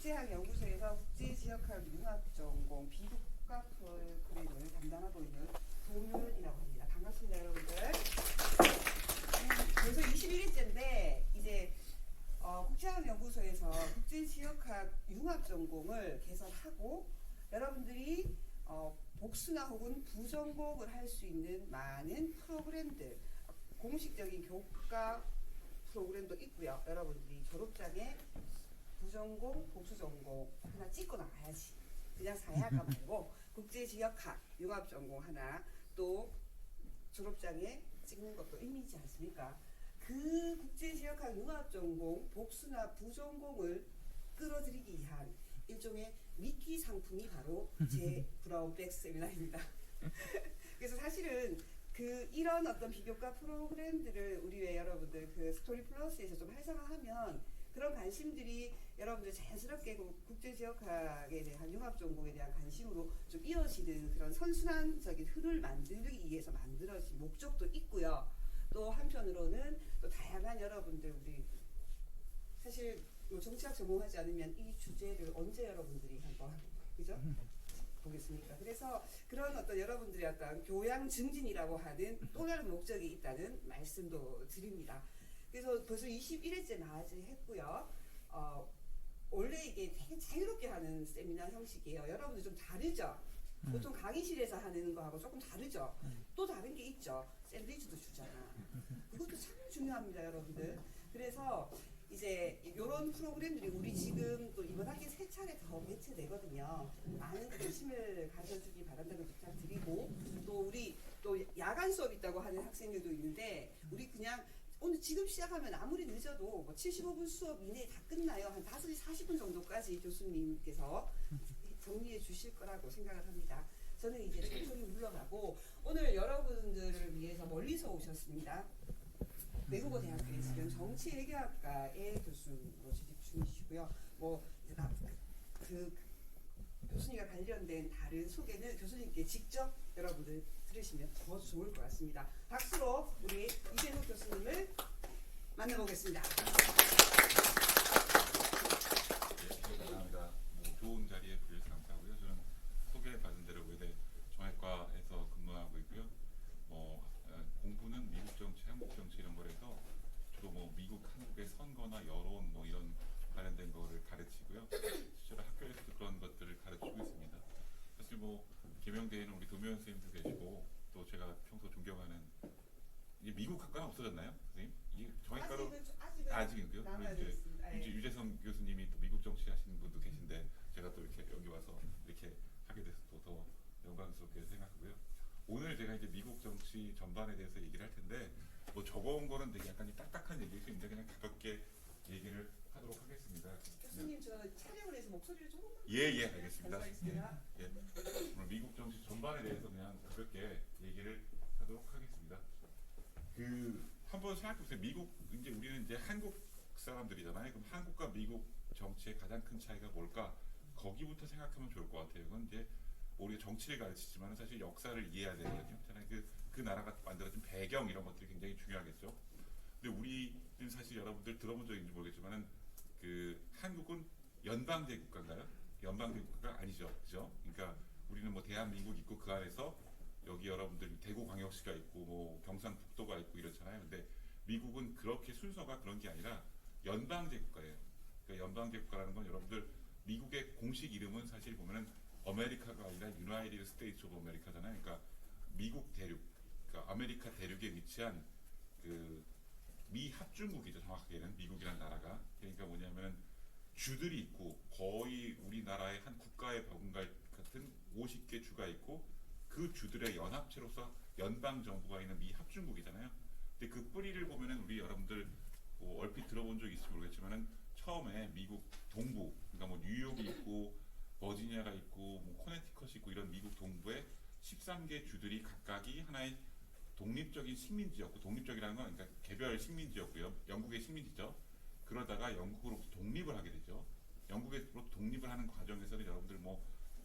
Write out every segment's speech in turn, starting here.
국제학연구소에서 국제지역학 융합전공 비국가 프로그램을 담당하고 있는 도묘연이라고 합니다. 반갑습니다, 여러분들. 벌써 21일째인데 이제 국제학연구소에서 국제지역학 융합전공을 개설하고 여러분들이 복수나 혹은 부전공을 할 수 있는 많은 프로그램들, 공식적인 교과 프로그램도 있고요. 여러분들이 졸업장에 부전공, 복수전공 하나 찍고 나가야지. 그냥 사야가 말고 국제지역학 융합전공 하나 또 졸업장에 찍는 것도 의미지 않습니까? 그 국제지역학 융합전공 복수나 부전공을 끌어들이기 위한 일종의 미끼 상품이 바로 제 브라운백 세미나입니다. 그래서 사실은 이런 어떤 비교과 프로그램들을 우리 왜 여러분들 스토리 플러스에서 좀 활성화하면 그런 관심들이 여러분들 자연스럽게 국제지역학에 대한 융합전공에 대한 관심으로 좀 이어지는 그런 선순환적인 흐름을 만들기 위해서 만들어진 목적도 있고요. 또 한편으로는 또 다양한 여러분들 우리 사실 정치학 전공하지 않으면 이 주제를 언제 여러분들이 한번 그죠? 보겠습니까? 그래서 그런 어떤 여러분들의 어떤 교양 증진이라고 하는 또 다른 목적이 있다는 말씀도 드립니다. 그래서 벌써 21일째 맞이했고요. 원래 이게 되게 자유롭게 하는 세미나 형식이에요. 여러분들 좀 다르죠? 보통 강의실에서 하는 거하고 조금 다르죠? 또 다른 게 있죠. 샌드위치도 주잖아. 그것도 참 중요합니다, 여러분들. 그래서 이제 이런 프로그램들이 우리 지금 또 이번 학기 3차례 더 개최되거든요. 많은 관심을 가져주기 바란다는 부탁드리고 또 우리 또 야간 수업 있다고 하는 학생들도 있는데 우리 그냥 오늘 지금 시작하면 아무리 늦어도 뭐 75분 수업 이내에 다 끝나요. 한 5시 40분 정도까지 교수님께서 정리해 주실 거라고 생각을 합니다. 저는 이제 천천히 물러가고 오늘 여러분들을 위해서 멀리서 오셨습니다. 외국어 대학교에 지금 정치외교학과의 교수로 재직 중이시고요. 교수님과 관련된 다른 소개는 교수님께 직접 여러분들 들으시면 더 좋을 것 같습니다. 박수로 우리 이재석 교수님을 만나보겠습니다. 감사합니다. 좋은 자리에 불려서 감사하고요. 저는 소개받은 대로 외대 정외과에서 근무하고 있고요. 공부는 미국 정치, 한국 정치 이런 거라서 주로 미국, 한국의 선거나 여론 이런 관련된 거를 가르치고요. 실제로 학교에서도 그런 것들을 가르치고 있습니다. 사실 계명대에는 우리 도묘연 선생님도 계시고 또 제가 평소 존경하는 이제 미국 학과는 없어졌나요, 선생님? 이 정외과로 아직은요? 이제 유재성 교수님이 또 미국 정치 하시는 분도 계신데 제가 또 이렇게 여기 와서 이렇게 하게 돼서 또 더 영광스럽게 생각하고요. 오늘 제가 이제 미국 정치 전반에 대해서 얘기를 할 텐데 적어온 거는 되게 약간 딱딱한 얘기일 수 있는데 그냥 가볍게 얘기를 하도록 하겠습니다. 교수님 저 촬영을 해서 목소리를 조금만 예 알겠습니다. 예. 오늘 미국 정치 전반에 대해서 그냥 가볍게 얘기를 하도록 하겠습니다. 한번 생각해보세요. 미국 이제 우리는 이제 한국 사람들이잖아요. 그럼 한국과 미국 정치의 가장 큰 차이가 뭘까? 거기부터 생각하면 좋을 것 같아요. 그건 이제 우리가 정치를 가르치지만 사실 역사를 이해해야 되거든요. 그 나라가 만들어진 배경 이런 것들이 굉장히 중요하겠죠. 근데 우리는 사실 여러분들 들어본 적 있는지 모르겠지만은 한국은 연방제 국가인가요? 연방제 국가가 아니죠, 그죠? 그러니까 우리는 대한민국 있고 그 안에서 여기 여러분들 대구광역시가 있고 경상북도가 있고 이렇잖아요. 근데 미국은 그렇게 순서가 그런 게 아니라 연방제 국가예요. 그러니까 연방제 국가라는 건 여러분들 미국의 공식 이름은 사실 보면은 아메리카가 아니라 유나이티드 스테이츠 오브 아메리카잖아요. 그러니까 미국 대륙, 그러니까 아메리카 대륙에 위치한 미 합중국이죠. 정확하게는 미국이라는 나라가. 그러니까 뭐냐면은 주들이 있고 거의 우리나라의 한 국가의 버금갈 같은 50개 주가 있고 그 주들의 연합체로서 연방 정부가 있는 미 합중국이잖아요. 근데 그 뿌리를 보면은 우리 여러분들 얼핏 들어본 적 있을지 모르겠지만은 처음에 미국 동부, 그러니까 뉴욕이 있고 버지니아가 있고 코네티컷이 있고 이런 미국 동부에 13개 주들이 각각이 하나의 독립적인 식민지였고, 독립적이라는 건 그러니까 개별 식민지였고요. 영국의 식민지죠. 그러다가 영국으로부터 독립을 하게 되죠. 영국으로부터 독립을 하는 과정에서는 여러분들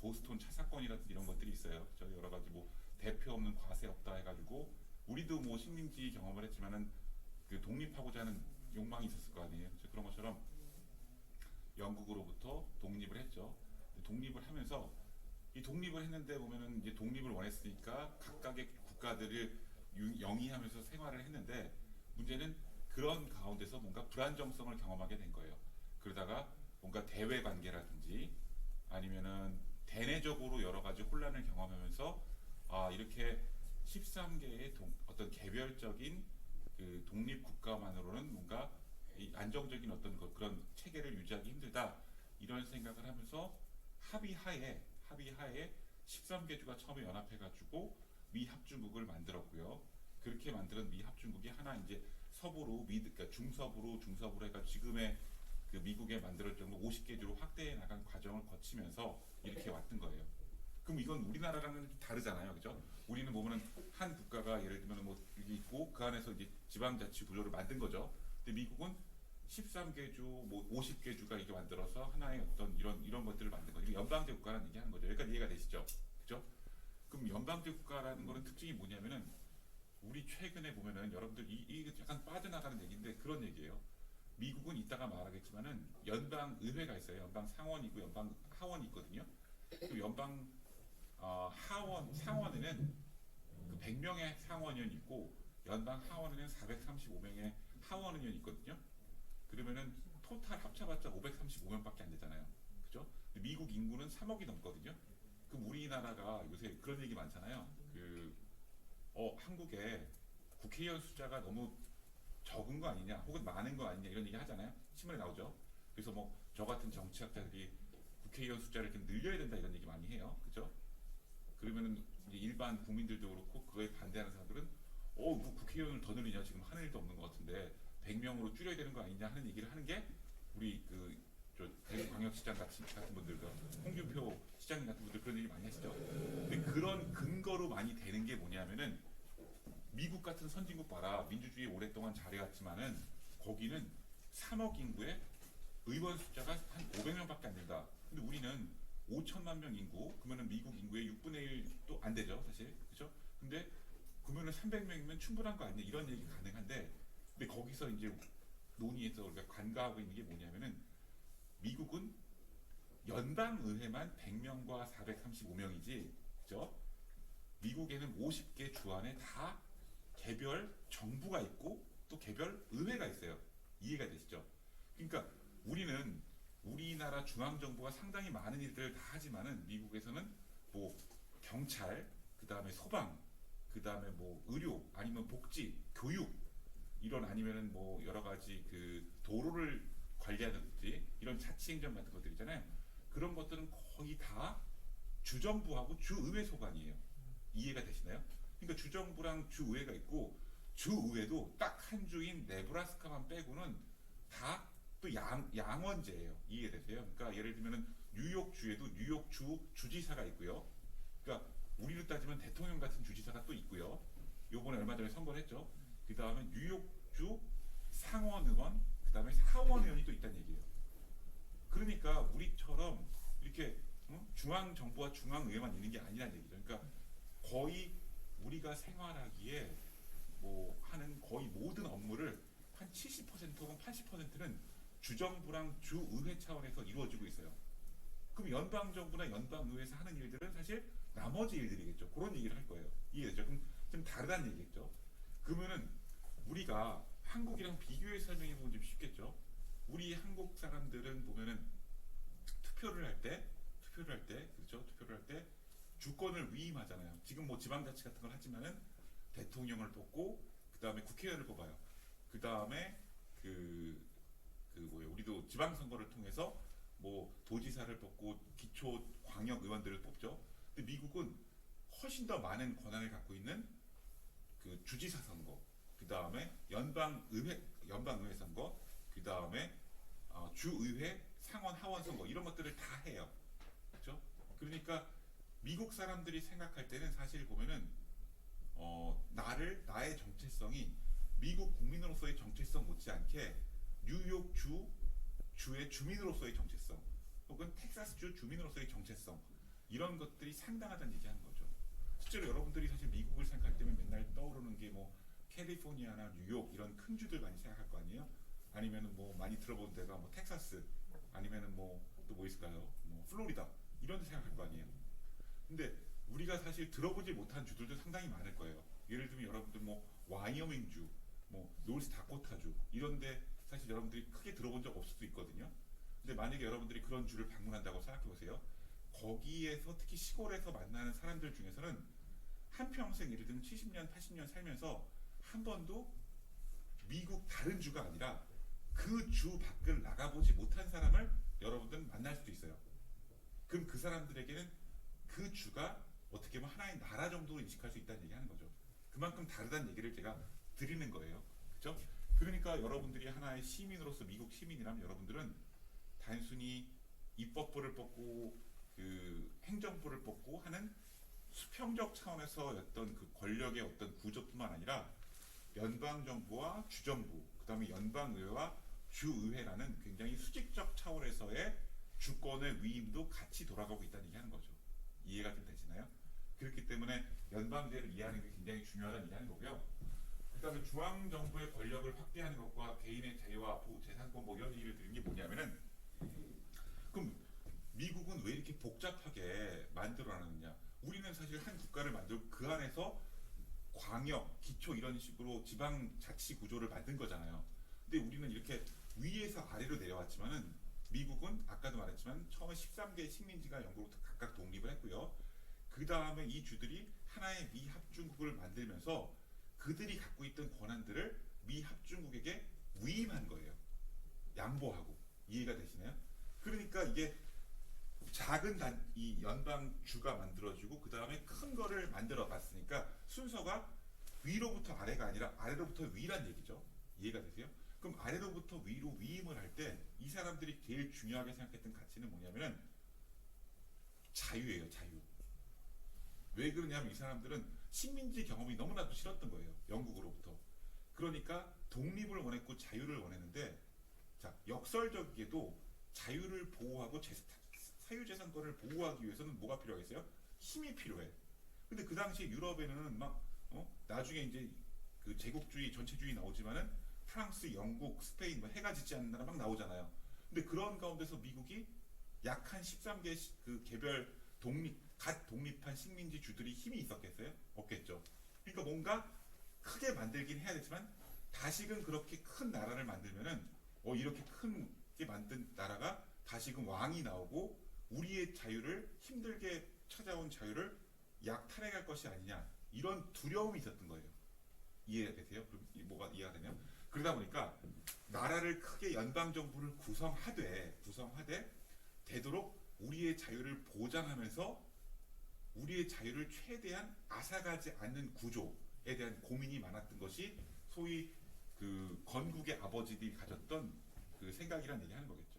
보스톤 차 사건이라든지 이런 것들이 있어요. 저 여러 가지 대표 없는 과세 없다 해가지고 우리도 식민지 경험을 했지만은 독립하고자 하는 욕망이 있었을 거 아니에요. 그런 것처럼 영국으로부터 독립을 했죠. 독립을 하면서 이 독립을 했는데 보면은 이제 독립을 원했으니까 각각의 국가들을 영위하면서 생활을 했는데 문제는 그런 가운데서 뭔가 불안정성을 경험하게 된 거예요. 그러다가 뭔가 대외 관계라든지 아니면은 대내적으로 여러 가지 혼란을 경험하면서 아 이렇게 13개의 어떤 개별적인 그 독립 국가만으로는 뭔가 이 안정적인 어떤 그런 체계를 유지하기 힘들다 이런 생각을 하면서 합의하에 13개주가 처음에 연합해가지고 미 합중국을 만들었고요. 그렇게 만든 미 합중국이 하나 이제 서부로 그러니까 중서부로 해가 지금의 그 미국에 만들었 정도 50개주로 확대해 나간 과정을 거치면서 이렇게 왔던 거예요. 그럼 이건 우리나라랑은 다르잖아요, 그죠? 우리는 보면은 한 국가가 예를 들면 뭐 여기 있고 그 안에서 이제 지방자치 구조를 만든 거죠. 근데 미국은 13개주, 뭐 50개주가 이게 만들어서 하나의 어떤 이런 것들을 만든 거죠. 연방제 국가라는 얘기하는 거죠. 여기까지 이해가 되시죠? 그죠? 그럼 연방제 국가라는 거는 특징이 뭐냐면은 우리 최근에 보면은 여러분들 이 약간 빠져나가는 얘기인데 그런 얘기예요. 미국은 이따가 말하겠지만은 연방 의회가 있어요. 연방 상원이고 연방 하원이 있거든요. 그 연방 상원에는 그 100명의 상원의원이 있고 연방 하원에는 435명의 하원의원이 있거든요. 그러면은 토탈 합쳐봤자 535명밖에 안 되잖아요. 그죠? 근데 미국 인구는 3억이 넘거든요. 그럼 우리나라가 요새 그런 얘기 많잖아요. 한국에 국회의원 숫자가 너무 적은 거 아니냐, 혹은 많은 거 아니냐 이런 얘기 하잖아요. 신문에 나오죠. 그래서 뭐 저 같은 정치학자들이 국회의원 숫자를 좀 늘려야 된다 이런 얘기 많이 해요. 그죠? 그러면은 이제 일반 국민들도 그렇고 그거에 반대하는 사람들은 뭐 국회의원을 더 늘리냐 지금 하는 일도 없는 것 같은데 100명으로 줄여야 되는 거 아니냐 하는 얘기를 하는 게 우리 저 대구광역시장 같은 분들도 홍준표 시장님 같은 분들 그런 얘기 많이 하시죠. 근데 그런 근거로 많이 되는 게 뭐냐면은 미국 같은 선진국 봐라. 민주주의 오랫동안 잘해왔지만은 거기는 3억 인구에 의원 숫자가 한 500명밖에 안 된다. 근데 우리는 5천만 명 인구, 그러면은 미국 인구의 6분의 1도 안 되죠, 사실. 그죠? 근데 그러면은 300명이면 충분한 거 아니냐 이런 얘기 가능한데 근데 거기서 이제 논의에서 우리가 간과하고 있는 게 뭐냐면은 미국은 연방의회만 100명과 435명이지, 그죠? 미국에는 50개 주 안에 다 개별 정부가 있고 또 개별 의회가 있어요. 이해가 되시죠? 그러니까 우리나라 중앙정부가 상당히 많은 일들을 다 하지만은 미국에서는 뭐 경찰, 그 다음에 소방, 그 다음에 뭐 의료, 아니면 복지, 교육, 이런 아니면은 뭐 여러 가지 그 도로를 관리하든지 이런 자치행정 같은 것들 있잖아요. 그런 것들은 거의 다 주정부하고 주의회 소관이에요. 이해가 되시나요? 그러니까 주정부랑 주의회가 있고 주의회도 딱 한 주인 네브라스카만 빼고는 다 또 양원제예요. 이해되세요? 그러니까 예를 들면은 뉴욕주에도 뉴욕주 주지사가 있고요. 그러니까 우리로 따지면 대통령 같은 주지사가 또 있고요. 요번에 얼마 전에 선거를 했죠. 그 다음에 뉴욕주 상원의원, 그 다음에 하원의원이 또 있다는 얘기예요. 그러니까 우리처럼 이렇게 중앙정부와 중앙의회만 있는 게 아니라는 얘기죠. 그러니까 거의 우리가 생활하기에 뭐 하는 거의 모든 업무를 한 70% 혹은 80%는 주정부랑 주의회 차원에서 이루어지고 있어요. 그럼 연방정부나 연방의회에서 하는 일들은 사실 나머지 일들이겠죠. 그런 얘기를 할 거예요. 이해되죠? 그럼 좀 다르다는 얘기겠죠. 그러면은 우리가 한국이랑 비교해 설명해 보면 좀 쉽겠죠. 우리 한국 사람들은 보면은 투표를 할 때 그렇죠? 투표를 할 때 주권을 위임하잖아요. 지금 뭐 지방자치 같은 걸 하지만은 대통령을 뽑고 그 다음에 국회의원을 뽑아요. 그 다음에 우리도 지방선거를 통해서 뭐 도지사를 뽑고 기초 광역 의원들을 뽑죠. 근데 미국은 훨씬 더 많은 권한을 갖고 있는 그 주지사 선거, 그 다음에 연방의회 선거, 그 다음에 주의회 상원 하원 선거 이런 것들을 다 해요. 그렇죠? 그러니까 미국 사람들이 생각할 때는 사실 보면은 나의 정체성이 미국 국민으로서의 정체성 못지않게 뉴욕 주의 주민으로서의 정체성 혹은 텍사스주 주민으로서의 정체성 이런 것들이 상당하다는 얘기하는 거죠. 실제로 여러분들이 사실 미국을 생각할 때면 맨날 떠오르는 게 뭐 캘리포니아나 뉴욕 이런 큰 주들 많이 생각할 거 아니에요? 아니면은 뭐 많이 들어본 데가 뭐 텍사스, 아니면은 뭐 또 뭐 있을까요? 뭐 플로리다 이런 데 생각할 거 아니에요. 근데 우리가 사실 들어보지 못한 주들도 상당히 많을 거예요. 예를 들면 여러분들 뭐 와이어밍주, 뭐 노스다코타주 이런데 사실 여러분들이 크게 들어본 적 없을 수도 있거든요. 근데 만약에 여러분들이 그런 주를 방문한다고 생각해 보세요. 거기에서 특히 시골에서 만나는 사람들 중에서는 한평생 예를 들면 70년, 80년 살면서 한 번도 미국 다른 주가 아니라 그 주 밖을 나가보지 못한 사람을 여러분들은 만날 수도 있어요. 그럼 그 사람들에게는 그 주가 어떻게 보면 하나의 나라 정도로 인식할 수 있다는 얘기하는 거죠. 그만큼 다르다는 얘기를 제가 드리는 거예요. 그렇죠? 그러니까 여러분들이 하나의 시민으로서 미국 시민이라면 여러분들은 단순히 입법부를 뽑고 그 행정부를 뽑고 하는 수평적 차원에서 어떤 그 권력의 어떤 구조뿐만 아니라 연방 정부와 주정부, 그다음에 연방의회와 주의회라는 굉장히 수직적 차원에서의 주권의 위임도 같이 돌아가고 있다는 얘기하는 거죠. 이해가 좀 되시나요? 그렇기 때문에 연방제를 이해하는 게 굉장히 중요하다는 얘기하는 거고요. 그다음에 중앙 정부의 권력을 확대하는 것과 개인의 자유와 재산권 뭐 이런 얘기를 드린 게 뭐냐면은 그럼 미국은 왜 이렇게 복잡하게 만들어놨느냐? 우리는 사실 한 국가를 만들고 그 안에서 광역, 기초 이런 식으로 지방자치 구조를 만든 거잖아요. 근데 우리는 이렇게 위에서 아래로 내려왔지만은 미국은 아까도 말했지만 처음에 13개의 식민지가 영국으로부터 각각 독립을 했고요. 그 다음에 이 주들이 하나의 미합중국을 만들면서 그들이 갖고 있던 권한들을 미합중국에게 위임한 거예요. 양보하고. 이해가 되시나요? 그러니까 이게 작은 이 연방주가 만들어지고 그 다음에 큰 거를 만들어 봤으니까 순서가 위로부터 아래가 아니라 아래로부터 위란 얘기죠. 이해가 되세요? 그럼 아래로부터 위로 위임을 할 때 이 사람들이 제일 중요하게 생각했던 가치는 뭐냐면은 자유예요, 자유. 왜 그러냐면 이 사람들은 식민지 경험이 너무나도 싫었던 거예요. 영국으로부터. 그러니까 독립을 원했고 자유를 원했는데 자, 역설적이게도 자유를 보호하고 사유재산권을 보호하기 위해서는 뭐가 필요하겠어요? 힘이 필요해. 근데 그 당시에 유럽에는 막 나중에 이제 그 제국주의 전체주의 나오지만은 프랑스, 영국, 스페인 뭐 해가 짓지 않는 나라 막 나오잖아요. 근데 그런 가운데서 미국이 약한 13개 그 개별 갓 독립한 식민지 주들이 힘이 있었겠어요? 없겠죠. 그러니까 뭔가 크게 만들긴 해야 되지만 다시금 그렇게 큰 나라를 만들면은 이렇게 크게 만든 나라가 다시금 왕이 나오고 우리의 자유를 힘들게 찾아온 자유를 약탈해갈 것이 아니냐 이런 두려움이 있었던 거예요. 이해가 되세요? 그럼 뭐가 이해가 되면 그러다 보니까 나라를 크게 연방 정부를 구성하되 되도록 우리의 자유를 보장하면서 우리의 자유를 최대한 앗아가지 않는 구조에 대한 고민이 많았던 것이 소위 그 건국의 아버지들이 가졌던 그 생각이란 얘기하는 거겠죠.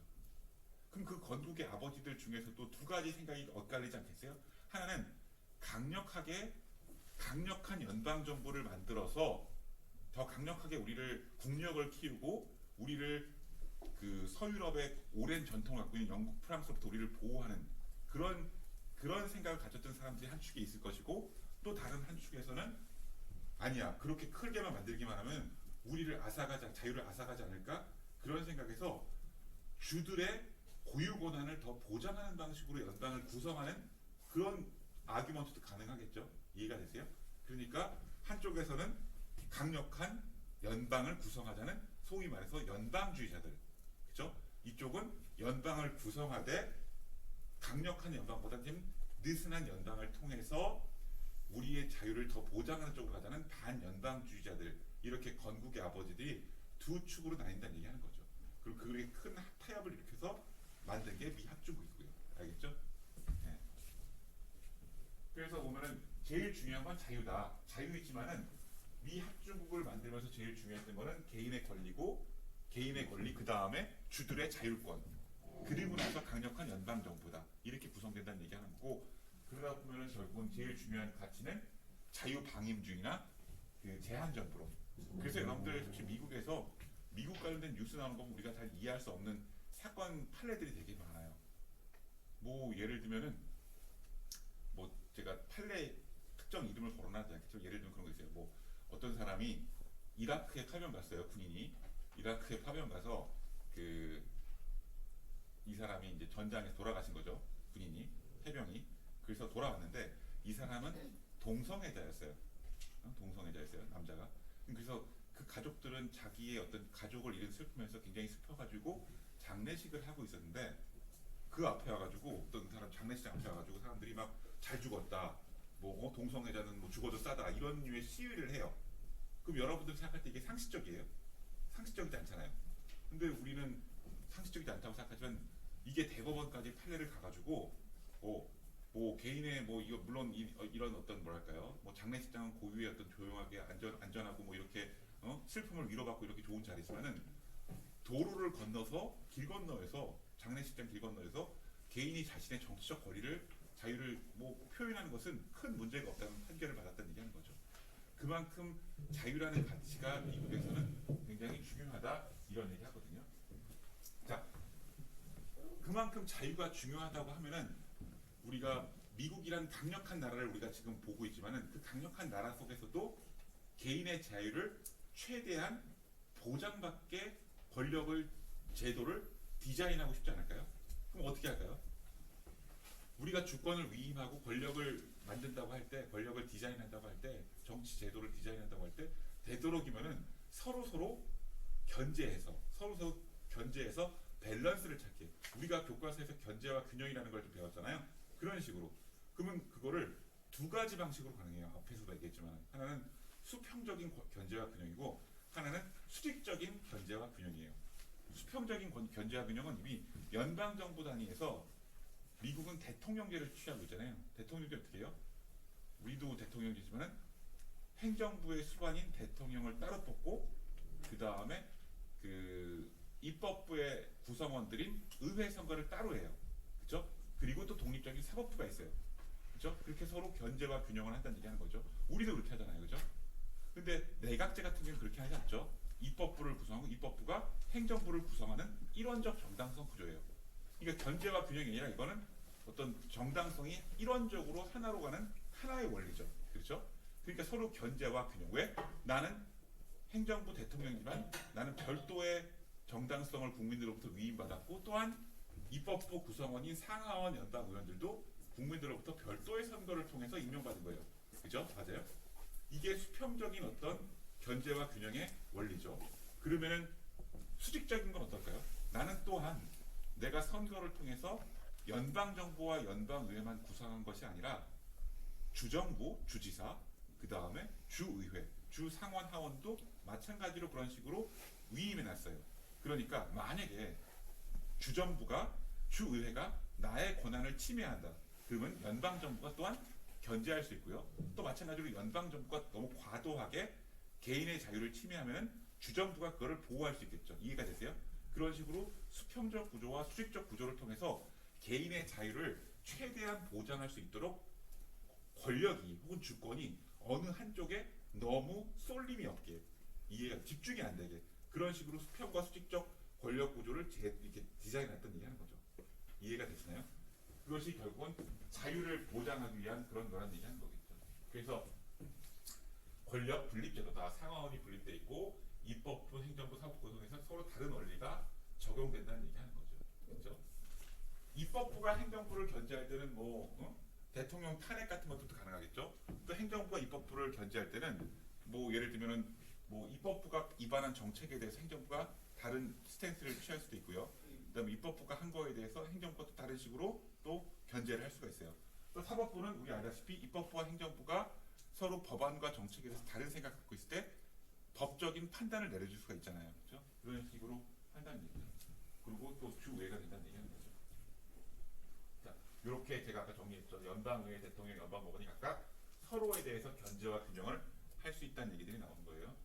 그럼 그 건국의 아버지들 중에서도 두 가지 생각이 엇갈리지 않겠어요? 하나는 강력한 연방 정부를 만들어서 더 강력하게 우리를 국력을 키우고 우리를 그 서유럽의 오랜 전통을 갖고 있는 영국, 프랑스로부터 우리를 보호하는 그런 생각을 가졌던 사람들이 한 축에 있을 것이고 또 다른 한 축에서는 아니야 그렇게 크게만 만들기만 하면 우리를 자유를 앗아가지 않을까 그런 생각에서 주들의 고유 권한을 더 보장하는 방식으로 연방을 구성하는 그런 아규먼트도 가능하겠죠. 이해가 되세요? 그러니까 한쪽에서는 강력한 연방을 구성하자는 소위 말해서 연방주의자들, 그렇죠? 이쪽은 연방을 구성하되 강력한 연방보다 좀 느슨한 연방을 통해서 우리의 자유를 더 보장하는 쪽으로 가자는 반연방주의자들 이렇게 건국의 아버지들이 두 축으로 나뉜다는 얘기하는 거죠. 그리고 그게 큰 타협을 일으켜서 만든 게 미합중국이고요. 알겠죠? 네. 그래서 보면은 제일 중요한 건 자유다. 자유이지만은 미합중국을 만들면서 제일 중요했던 거는 개인의 권리 그 다음에 주들의 자율권 그리고 나서 강력한 연방 정부다. 이렇게 구성된다는 얘기하는 거고 그러다 보면은 결국은 제일 중요한 가치는 자유방임주의나 그 제한정부론. 그래서 여러분들 혹시 미국에서 미국 관련된 뉴스 나오는 거 우리가 잘 이해할 수 없는 사건 판례들이 되게 많아요. 뭐 예를 들면은 뭐 제가 판례 특정 이름을 거론하지 않겠죠. 예를 들면 그런 거 있어요. 뭐 어떤 사람이 이라크에 칼병 갔어요. 군인이 이라크에 파병 가서 그 이 사람이 이제 전장에서 돌아가신 거죠. 군인이 해병이. 그래서 돌아왔는데 이 사람은 동성애자였어요. 동성애자였어요. 남자가. 그래서 그 가족들은 자기의 어떤 가족을 잃은 슬픔에서 굉장히 슬퍼가지고 장례식을 하고 있었는데 그 앞에 와가지고 어떤 사람 장례식 앞에 와가지고 사람들이 막 잘 죽었다. 뭐 동성애자는 뭐 죽어도 싸다. 이런 류의 시위를 해요. 그럼 여러분들 생각할 때 이게 상식적이에요? 상식적이지 않잖아요. 근데 우리는 상식적이지 않다고 생각하지만 이게 대법원까지 판례를 가가지고 뭐 개인의 뭐 이거 물론 이런 어떤 뭐랄까요 뭐 장례식장은 고유의 어떤 조용하게 안전하고 뭐 이렇게 슬픔을 위로받고 이렇게 좋은 자리지만은 도로를 건너서 길 건너에서 장례식장 길 건너에서 개인이 자신의 정치적 권리를 자유를 뭐 표현하는 것은 큰 문제가 없다는 판결을 받았다는 얘기하는 거죠. 그만큼 자유라는 가치가 미국에서는 굉장히 중요하다 이런 얘기 하거든요. 자, 그만큼 자유가 중요하다고 하면은 우리가 미국이란 강력한 나라를 우리가 지금 보고 있지만은 그 강력한 나라 속에서도 개인의 자유를 최대한 보장받게 권력을 제도를 디자인하고 싶지 않을까요? 그럼 어떻게 할까요? 우리가 주권을 위임하고 권력을 만든다고 할 때, 권력을 디자인한다고 할 때, 정치 제도를 디자인한다고 할 때 되도록이면은 서로 견제해서 밸런스를 찾게. 우리가 교과서에서 견제와 균형이라는 걸 좀 배웠잖아요. 그런 식으로. 그러면 그거를 두 가지 방식으로 가능해요. 앞에서도 얘기했지만 하나는 수평적인 견제와 균형이고 하나는 수직적인 견제와 균형이에요. 수평적인 견제와 균형은 이미 연방정부 단위에서 미국은 대통령제를 취하고 있잖아요. 대통령제 어떻게 해요? 우리도 대통령제지만은 행정부의 수반인 대통령을 따로 뽑고 그 다음에 그 입법부의 구성원들인 의회 선거를 따로 해요. 그렇죠? 그리고 또 독립적인 사법부가 있어요. 그렇죠? 그렇게 서로 견제와 균형을 한다는 얘기하는 거죠. 우리도 그렇게 하잖아요. 그렇죠? 근데 내각제 같은 경우는 그렇게 하지 않죠. 입법부를 구성하고 입법부가 행정부를 구성하는 일원적 정당성 구조예요. 그러니까 견제와 균형이 아니라 이거는 어떤 정당성이 일원적으로 하나로 가는 하나의 원리죠. 그렇죠? 그러니까 서로 견제와 균형. 왜? 나는 행정부 대통령이지만 나는 별도의 정당성을 국민들로부터 위임받았고 또한 입법부 구성원인 상하원 연방 의원들도 국민들로부터 별도의 선거를 통해서 임명받은 거예요. 그죠? 맞아요? 이게 수평적인 어떤 견제와 균형의 원리죠. 그러면은 수직적인 건 어떨까요? 나는 또한 내가 선거를 통해서 연방정부와 연방의회만 구성한 것이 아니라 주정부, 주지사, 그 다음에 주의회, 주상원 하원도 마찬가지로 그런 식으로 위임해놨어요. 그러니까 만약에 주정부가 주의회가 나의 권한을 침해한다. 그러면 연방정부가 또한 견제할 수 있고요. 또 마찬가지로 연방정부가 너무 과도하게 개인의 자유를 침해하면 주정부가 그거를 보호할 수 있겠죠. 이해가 되세요? 그런 식으로 수평적 구조와 수직적 구조를 통해서 개인의 자유를 최대한 보장할 수 있도록 권력이 혹은 주권이 어느 한쪽에 너무 쏠림이 없게 집중이 안 되게 그런 식으로 수평과 수직적 권력 구조를 이렇게 디자인했던 얘기하는 거죠. 이해가 되시나요? 그것이 결국은 자유를 보장하기 위한 그런 거란 얘기하는 거겠죠. 그래서 권력 분립제도다. 상하원이 분립돼 있고 입법부, 행정부, 사법부 구성에서 서로 다른 원리가 적용된다는 얘기하는 거죠. 그렇죠? 입법부가 행정부를 견제할 때는 대통령 탄핵 같은 것도 가능하겠죠. 또 행정부가 입법부를 견제할 때는 예를 들면은 입법부가 위반한 정책에 대해서 행정부가 다른 스탠스를 취할 수도 있고요. 그다음에 입법부가 한 거에 대해서 행정부가 또 다른 식으로 또 견제를 할 수가 있어요. 또 사법부는 우리 알다시피 입법부와 행정부가 서로 법안과 정책에 대해서 다른 생각을 갖고 있을 때 법적인 판단을 내려줄 수가 있잖아요. 그렇죠? 그런 식으로 한다는 얘기죠. 그리고 또 주의회가 된다는 얘기하는 거죠. 자, 이렇게 제가 아까 정리했죠. 연방의회, 대통령, 연방법원이 각각 서로에 대해서 견제와 균형을 할 수 있다는 얘기들이 나오는 거예요.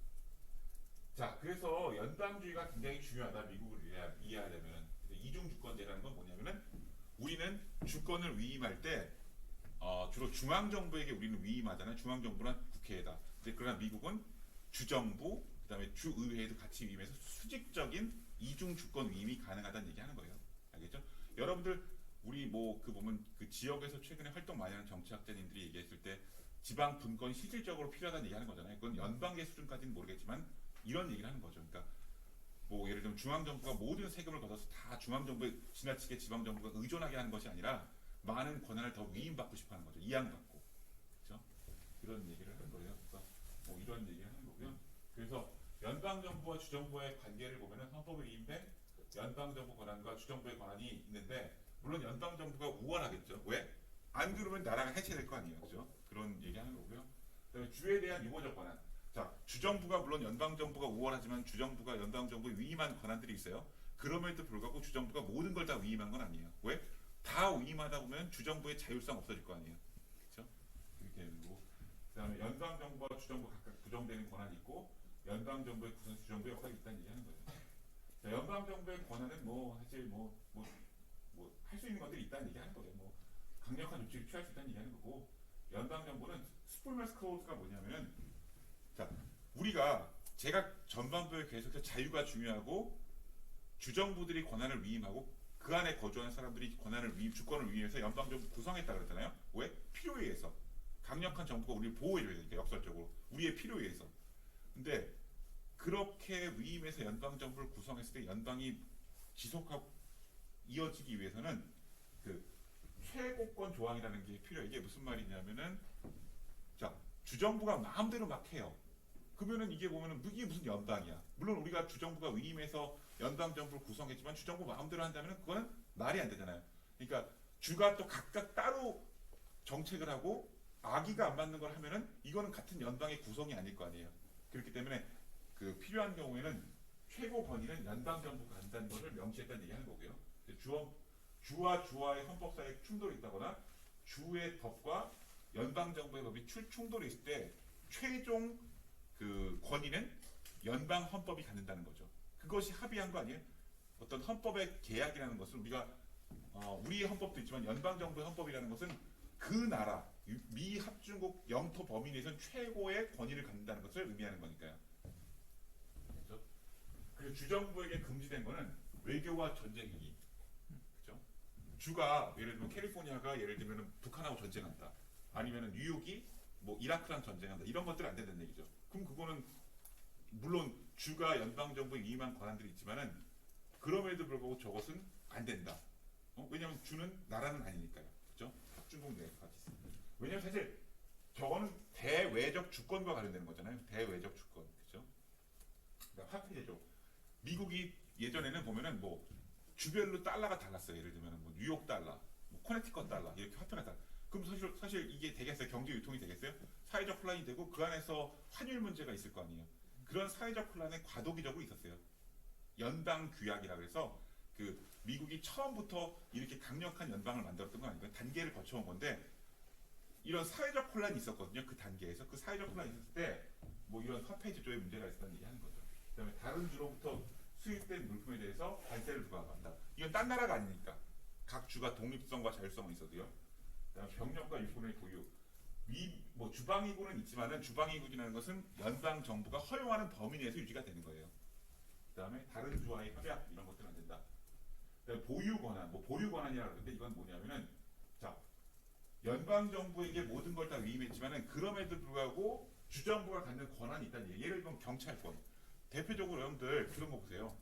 자, 그래서 연방주의가 굉장히 중요하다. 미국을 이해하려면 이중주권제라는 건 뭐냐면은 우리는 주권을 위임할 때 주로 중앙정부에게 우리는 위임하잖아요. 중앙정부는 국회에다. 그러나 미국은 주정부, 그다음에 주의회에도 같이 위임해서 수직적인 이중주권 위임이 가능하다는 얘기하는 거예요. 알겠죠? 여러분들 우리 보면 그 지역에서 최근에 활동 많이 하는 정치학자님들이 얘기했을 때 지방 분권이 실질적으로 필요하다는 얘기하는 거잖아요. 그건 연방제 수준까지는 모르겠지만 이런 얘기를 하는 거죠. 그러니까 뭐 예를 들면 중앙정부가 모든 세금을 걷어서 다 중앙정부에 지나치게 지방정부가 의존하게 하는 것이 아니라 많은 권한을 더 위임받고 싶어하는 거죠. 이양받고, 그렇죠? 그런 얘기를 하는 거예요. 그러니까 뭐 이런 얘기를 하는 거고요. 그래서 연방정부와 주정부의 관계를 보면은 헌법에 위임된 연방정부 권한과 주정부의 권한이 있는데, 물론 연방정부가 우월하겠죠. 왜? 안 그러면 나라가 해체될 거 아니에요, 그죠? 그런 얘기하는 거고요. 그다음에 주에 대한 유보적 권한. 자, 주정부가 물론 연방정부가 우월하지만 주정부가 연방정부에 위임한 권한들이 있어요. 그럼에도 불구하고 주정부가 모든 걸 다 위임한 건 아니에요. 왜? 다 위임하다 보면 주정부의 자율성 없어질 거 아니에요, 그렇죠? 그렇게 되는 거고. 그다음에 연방정부와 주정부 각각 구정되는 권한이 있고, 연방정부의 구성 주정부의 역할이 있다는 얘기하는 거죠. 자, 연방정부의 권한은 뭐 사실 뭐 할 수 있는 것들이 있다는 얘기하는 거예요. 뭐 강력한 조치를 취할 수 있다는 얘기하는 거고, 연방정부는 스풀메스 클로즈가 뭐냐면은, 자, 제가 전반부에 계속해서 자유가 중요하고 주정부들이 권한을 위임하고 그 안에 거주하는 사람들이 주권을 위임해서 연방정부 구성했다 그랬잖아요. 왜? 필요에 의해서. 강력한 정부가 우리를 보호해줘야 되니까, 역설적으로 우리의 필요에 의해서. 근데 그렇게 위임해서 연방정부를 구성했을 때 연방이 지속하고 이어지기 위해서는 그 최고권 조항이라는 게 필요해요. 이게 무슨 말이냐면은, 자, 주정부가 마음대로 막 해요. 그러면은 이게 보면은 이게 무슨 연방이야. 물론 우리가 주정부가 위임해서 연방정부를 구성했지만 주정부 마음대로 한다면은 그거는 말이 안 되잖아요. 그러니까 주가 또 각각 따로 정책을 하고 아기가 안 맞는 걸 하면은 이거는 같은 연방의 구성이 아닐 거 아니에요. 그렇기 때문에 그 필요한 경우에는 최고 권위는 연방정부가 한다는 것을 명시했다는 얘기하는 거고요. 주와 주와의 헌법 사이에 충돌이 있다거나 주의 법과 연방정부의 법이 충돌이 있을 때 최종 그 권위는 연방 헌법이 갖는다는 거죠. 그것이 합의한 거 아니에요? 어떤 헌법의 계약이라는 것은 우리의 헌법도 있지만 연방정부의 헌법이라는 것은 그 나라 미 합중국 영토 범위 내에서는 최고의 권위를 갖는다는 것을 의미하는 거니까요. 그렇죠? 그리고 주정부에게 금지된 거는 외교와 전쟁 행위. 그렇죠? 주가 예를 들면 캘리포니아가 예를 들면 북한하고 전쟁한다. 아니면 뉴욕이 뭐 이라크랑 전쟁한다. 이런 것들은 안 된다는 얘기죠. 그럼 그거는 물론 주가 연방정부에 위임한 권한들이 있지만은 그럼에도 불구하고 저것은 안 된다. 왜냐하면 주는 나라는 아니니까요. 그렇죠? 합중국 내에서 같이 있습니다. 왜냐하면 사실 저거는 대외적 주권과 관련되는 거잖아요. 대외적 주권. 그렇죠? 그러니까 화폐제조. 미국이 예전에는 보면은 뭐 주별로 달러가 달랐어요. 예를 들면 뭐 뉴욕 달러, 뭐 코네티컷 달러 이렇게 화폐가 달라. 그럼 사실 이게 되겠어요? 경제 유통이 되겠어요? 사회적 혼란이 되고 그 안에서 환율 문제가 있을 거 아니에요. 그런 사회적 혼란에 과도기적으로 있었어요. 연방 규약이라 그래서 그 미국이 처음부터 이렇게 강력한 연방을 만들었던 건 아니고 단계를 거쳐온 건데, 이런 사회적 혼란이 있었거든요. 그 단계에서 그 사회적 혼란이 있었을 때 뭐 이런 화폐 제조에 문제가 있었다는 얘기하는 거죠. 그다음에 다른 주로부터 수입된 물품에 대해서 관세를 부과한다. 이건 딴 나라가 아니니까 각 주가 독립성과 자율성은 있어도요. 그다음에 병력과 일본의 보유. 뭐 주방위구는 있지만은 주방위구라는 것은 연방 정부가 허용하는 범위 내에서 유지가 되는 거예요. 그다음에 다른 주와의 협약 이런 것들은 안 된다. 그다음에 보유 권한, 뭐 보유 권한이라고 하는데 이건 뭐냐면은, 자, 연방 정부에게 모든 걸 다 위임했지만은 그럼에도 불구하고 주정부가 갖는 권한이 있다는 얘기. 예를 들면 경찰권. 대표적으로 여러분들 그런 거 보세요.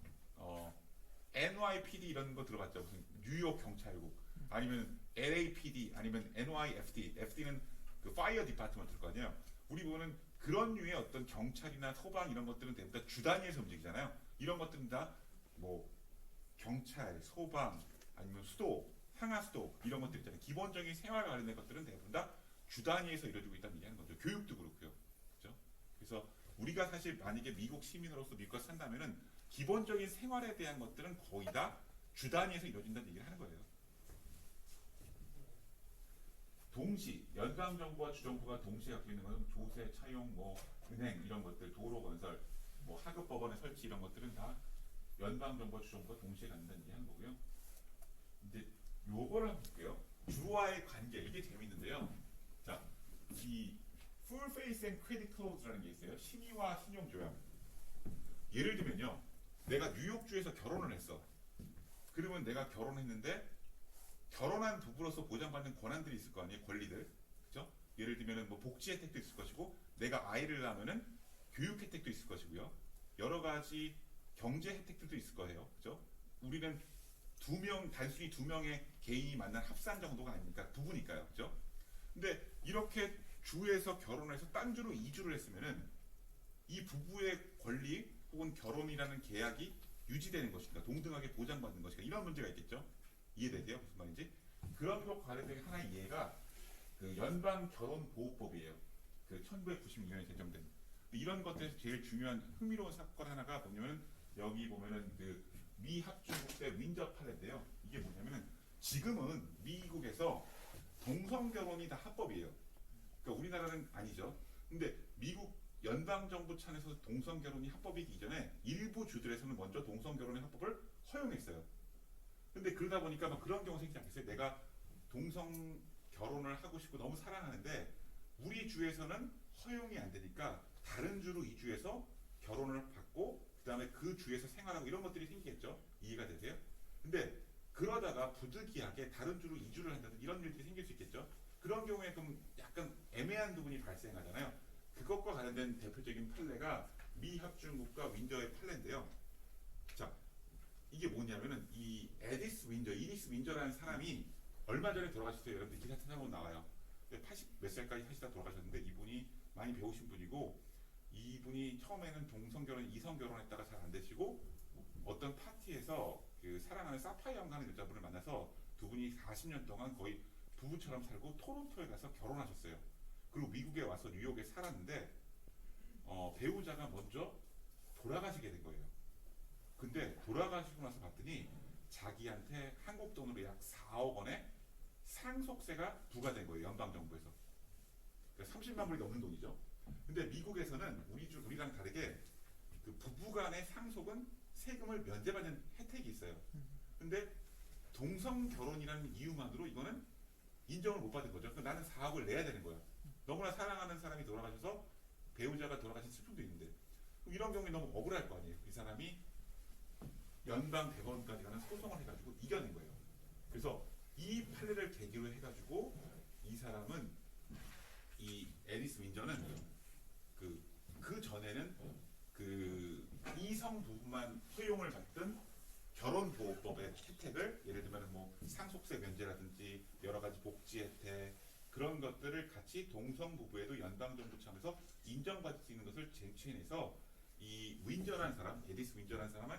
NYPD 이런 거 들어봤죠? 무슨 뉴욕 경찰국, 아니면 LAPD, 아니면 NYFD. FD는 그 파이어 디파트먼트일 거 아니에요. 우리 보는 그런 류의 어떤 경찰이나 소방 이런 것들은 대부분 다 주 단위에서 움직이잖아요. 이런 것들은 다 뭐 경찰, 소방, 아니면 수도, 상하수도 이런 것들 있잖아요. 기본적인 생활과 관련된 것들은 대부분 다 주 단위에서 이루어지고 있다는 얘기하는 거죠. 교육도 그렇고요. 그렇죠? 그래서 우리가 사실 만약에 미국 시민으로서 미국에 산다면은 기본적인 생활에 대한 것들은 거의 다 주 단위에서 이루어진다는 얘기를 하는 거예요. 동시 연방 정부와 주정부가 동시에 갖고 있는 것은 조세, 차용, 뭐 은행 이런 것들, 도로 건설, 뭐 하급 법원의 설치 이런 것들은 다 연방 정부와 주정부가 동시에 갖는다는 얘기하는 거고요. 이제 요거를 한번 볼게요. 주와의 관계, 이게 재밌는데요. 자, 이 full faith and credit clause라는 게 있어요. 신의와 신용 조약. 예를 들면요, 내가 뉴욕주에서 결혼을 했어. 그러면 내가 결혼했는데 결혼한 부부로서 보장받는 권한들이 있을 거 아니에요, 권리들. 그죠? 예를 들면은 뭐 복지 혜택도 있을 것이고, 내가 아이를 낳으면은 교육 혜택도 있을 것이고요. 여러 가지 경제 혜택들도 있을 거예요. 그죠? 우리는 단순히 두 명의 개인이 만난 합산 정도가 아니니까 부부니까요. 그죠? 근데 이렇게 주에서 결혼해서 딴 주로 이주를 했으면은 이 부부의 권리 혹은 결혼이라는 계약이 유지되는 것인가, 동등하게 보장받는 것인가, 이런 문제가 있겠죠. 이해되세요? 무슨 말인지? 그런 것 관련된 하나의 예가 그 연방결혼보호법이에요. 그 1996년에 제정된. 이런 것들에서 제일 중요한 흥미로운 사건 하나가 뭐냐면, 여기 보면은 그 미합중국 때 윈저 판례인데요. 이게 뭐냐면은 지금은 미국에서 동성결혼이 다 합법이에요. 그러니까 우리나라는 아니죠. 근데 미국 연방정부 차원에서 동성결혼이 합법이기 이전에 일부 주들에서는 먼저 동성결혼의 합법을 허용했어요. 근데 그러다 보니까 막 그런 경우 생기지 않겠어요? 내가 동성결혼을 하고 싶고 너무 사랑하는데 우리 주에서는 허용이 안 되니까 다른 주로 이주해서 결혼을 받고 그 다음에 그 주에서 생활하고 이런 것들이 생기겠죠? 이해가 되세요? 근데 그러다가 부득이하게 다른 주로 이주를 한다든 이런 일들이 생길 수 있겠죠? 그런 경우에 좀 약간 애매한 부분이 발생하잖아요. 그것과 관련된 대표적인 판례가 미합중국과 윈저의 판례인데요. 자, 이게 뭐냐면은 이 이리스 윈저라는 사람이 얼마 전에 돌아가셨어요. 여러분들 기사 찾아보면 나와요. 80 몇 살까지 하시다 돌아가셨는데 이분이 많이 배우신 분이고, 이분이 처음에는 동성결혼, 이성결혼했다가 잘 안 되시고 어떤 파티에서 그 사랑하는 사파이어인가 하는 여자분을 만나서 두 분이 40년 동안 거의 부부처럼 살고 토론토에 가서 결혼하셨어요. 그리고 미국에 와서 뉴욕에 살았는데 배우자가 먼저 돌아가시게 된 거예요. 근데 돌아가시고 나서 봤더니 자기한테 한국 돈으로 약 4억 원의 상속세가 부과된 거예요. 연방정부에서. 그러니까 30만 불이 넘는 돈이죠. 근데 미국에서는 우리랑 다르게 그 부부간의 상속은 세금을 면제받는 혜택이 있어요. 근데 동성 결혼이라는 이유만으로 이거는 인정을 못 받은 거죠. 그러니까 나는 4억을 내야 되는 거야. 너무나 사랑하는 사람이 돌아가셔서 배우자가 돌아가신 슬픔도 있는데, 그럼 이런 경우에 너무 억울할 거 아니에요. 이 사람이 연방 대법원까지 가는 소송을 해가지고 이겨낸 거예요. 그래서 이 판례를 계기로 해가지고 이 사람은, 이 애리스 윈저는 그 전에는 그 이성 부부만 허용을 받던 결혼보호법의 혜택을, 예를 들면 뭐 상속세 면제라든지 여러 가지 복지 혜택, 그런 것들을 같이 동성 부부에도 연방정부 차원에서 인정받을 수 있는 것을 쟁취해내서 이 윈저라는 사람, 에디스 윈저라는 사람은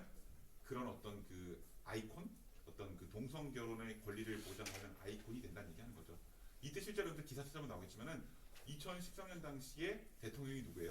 그런 어떤 그 아이콘, 어떤 그 동성 결혼의 권리를 보장하는 아이콘이 된다는 얘기하는 거죠. 이때 실제로 기사 찾아보면 나오겠지만은 2013년 당시에 대통령이 누구예요?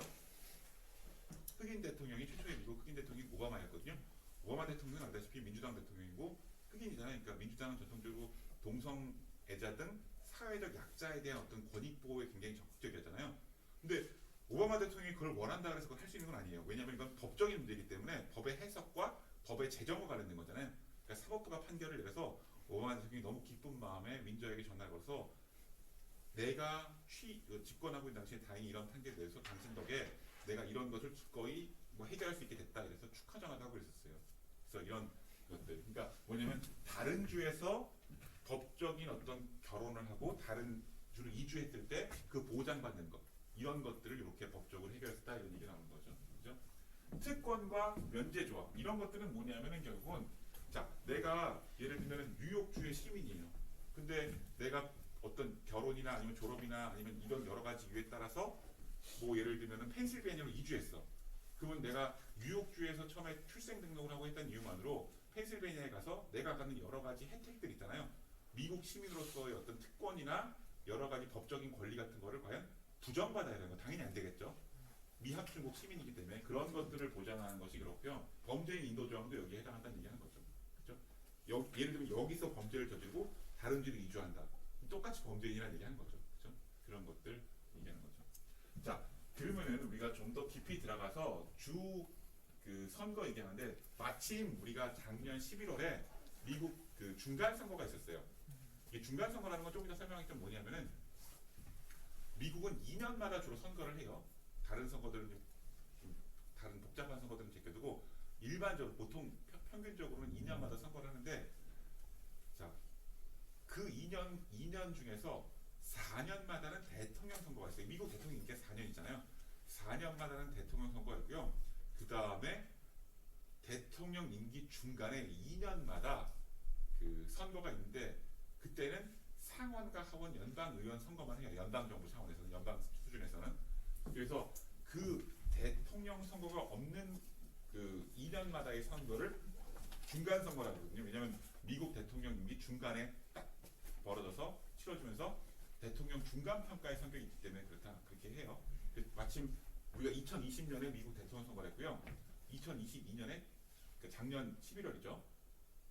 흑인 대통령이, 최초의 미국 흑인 대통령이 오바마였거든요. 오바마 대통령은 알다시피 민주당 대통령이고 흑인이잖아요. 그러니까 민주당은 전통적으로 동성애자 등 사회적 약자에 대한 어떤 권익 보호에 굉장히 적극적이었잖아요. 근데 오바마 대통령이 그걸 원한다 해서 그걸 할 수 있는 건 아니에요. 왜냐하면 이건 법적인 문제이기 때문에 법의 해석과 법의 제정과 관련된 거잖아요. 그러니까 사법부가 판결을 내려서 오바마 대통령이 너무 기쁜 마음에 윈저에게 전화를 걸어서 내가 집권하고 있는 당시에 다행히 이런 판결을 내서 당신 덕에 내가 이런 것을 기꺼이 뭐 해결할 수 있게 됐다 이래서 축하 전화도 하고 있었어요. 그래서 이런 것들, 그러니까 뭐냐면 다른 주에서 법적인 어떤 결혼을 하고 다른 주로 이주했을 때 그 보장받는 것, 이런 것들을 이렇게 법적으로 해결했다 이런 얘기 나오는 거죠. 그죠? 특권과 면제 조합, 이런 것들은 뭐냐면은 결국은, 자, 내가 예를 들면 뉴욕주의 시민이에요. 근데 내가 어떤 결혼이나 아니면 졸업이나 아니면 이런 여러 가지 이유에 따라서 뭐 예를 들면은 펜실베니아로 이주했어. 그러면 내가 뉴욕주에서 처음에 출생 등록을 하고 했던 이유만으로 펜실베니아에 가서 내가 갖는 여러 가지 혜택들 있잖아요. 미국 시민으로서의 어떤 특권이나 여러 가지 법적인 권리 같은 거를 과연 부정받아야 되는 거 당연히 안 되겠죠. 미합중국 시민이기 때문에 그런 것들을 보장하는 것이 그렇고요. 범죄인 인도 조항도 여기에 해당한다는 얘기하는 거죠. 그렇죠? 예를 들면 여기서 범죄를 저지르고 다른 지로 이주한다. 똑같이 범죄인이라는 얘기하는 거죠. 그렇죠? 그런 것들 얘기하는 거죠. 자, 그러면은 우리가 좀 더 깊이 들어가서 그 선거 얘기하는데, 마침 우리가 작년 11월에 미국 그 중간 선거가 있었어요. 이 중간 선거라는 건 조금 이따 설명하기 좀 뭐냐면은, 미국은 2년마다 주로 선거를 해요. 다른 선거들은 좀 다른 복잡한 선거들은 제껴두고 일반적으로 보통 평균적으로는 2년마다 선거를 하는데, 자, 그 2년 중에서 4년마다는 대통령 선거가 있어요. 미국 대통령 인기가 4년 있잖아요. 4년마다는 대통령 선거였고요. 그 다음에 대통령 임기 중간에 2년마다 그 선거가 있는데 그때는 상원과 하원 연방 의원 선거만 해요. 연방 정부 차원에서는 연방 수준에서는. 그래서 그 대통령 선거가 없는 그 2년마다의 선거를 중간 선거라고 하거든요. 왜냐하면 미국 대통령 임기 중간에 딱 벌어져서 치러지면서 대통령 중간 평가의 성격이 있기 때문에 그렇게 해요. 마침 우리가 2020년에 미국 대통령 선거를 했고요. 2022년에 그 작년 11월이죠.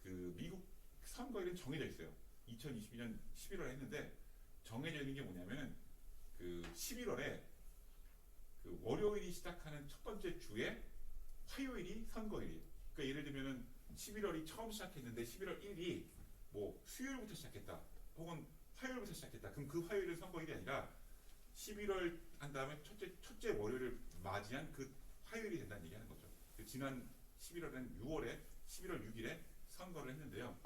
그 미국 선거일은 정해져 있어요. 2022년 11월에 했는데 정해져 있는 게 뭐냐면은 그 11월에 그 월요일이 시작하는 첫 번째 주에 화요일이 선거일이에요. 그러니까 예를 들면은 11월이 처음 시작했는데 11월 1일이 뭐 수요일부터 시작했다. 혹은 화요일부터 시작했다. 그럼 그 화요일은 선거일이 아니라 11월 한 다음에 첫째 월요일을 맞이한 그 화요일이 된다는 얘기하는 거죠. 지난 11월엔 6월에 11월 6일에 선거를 했는데요.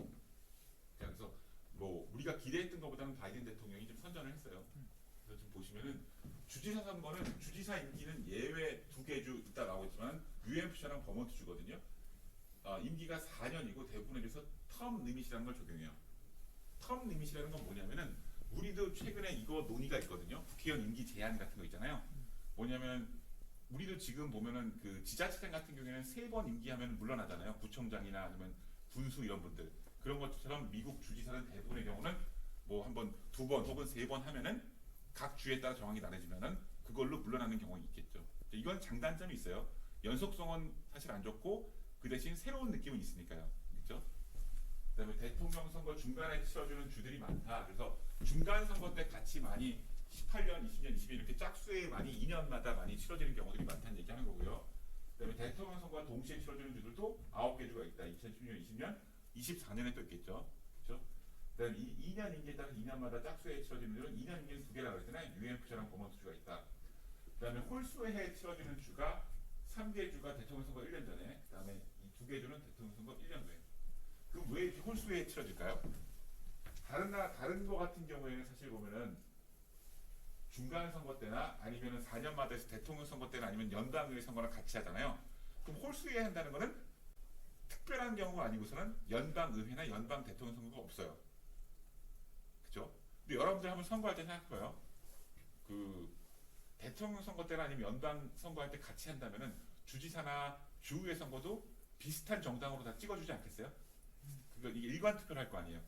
그래서 뭐 우리가 기대했던 것보다는 바이든 대통령이 좀 선전을 했어요. 그래서 지금 보시면은 주지사 선거는 주지사 임기는 예외 2개 주 있다 나오지만 뉴햄프셔랑 버몬트주거든요. 임기가 4년이고 대부분에 비해서 텀 리밋이라는 걸 적용해요. 텀 리밋이라는 건 뭐냐면은 우리도 최근에 이거 논의가 있거든요. 국회의원 임기 제한 같은 거 있잖아요. 뭐냐면 우리도 지금 보면은 그 지자체장 같은 경우에는 3번 임기하면 물러나잖아요. 구청장이나 아니면 군수 이런 분들. 그런 것처럼 미국 주지사는 대부분의 경우는 뭐 한 번, 2번 혹은 3번 하면은 각 주에 따라 정황이 나눠지면은 그걸로 물러나는 경우가 있겠죠. 이건 장단점이 있어요. 연속성은 사실 안 좋고 그 대신 새로운 느낌은 있으니까요. 그렇죠? 그다음에 대통령 선거 중간에 치러주는 주들이 많다. 그래서 중간 선거 때 같이 많이 18년, 20년, 21년 이렇게 짝수에 많이 2년마다 많이 치러지는 경우들이 많다는 얘기하는 거고요. 그다음에 대통령 선거와 동시에 치러지는 주들도 9개 주가 있다. 2016년, 20년, 24년에 또 있겠죠. 그렇죠? 그다음에 2년 임기에 따라 2년마다 짝수에 치러지는 주는 2년 임기는 2개라고 그랬잖아요. 유엔프처럼 버몬트주가 있다. 그다음에 홀수에 치러지는 주가 3개 주가 대통령 선거 1년 전에, 그다음에 이 2개 주는 대통령 선거 1년 후에. 그럼 왜 이렇게 홀수에 치러질까요? 다른 거 같은 경우에는 사실 보면은 중간 선거 때나 아니면은 4년마다 해서 대통령 선거 때나 아니면 연방의회 선거랑 같이 하잖아요. 그럼 홀수에 한다는 거는 특별한 경우가 아니고서는 연방의회나 연방 대통령 선거가 없어요. 그죠? 근데 여러분들 한번 선거할 때 생각해봐요. 그 대통령 선거 때나 아니면 연방 선거할 때 같이 한다면은 주지사나 주의회 선거도 비슷한 정당으로 다 찍어주지 않겠어요? 그러니까 이게 일관 투표를 할 거 아니에요.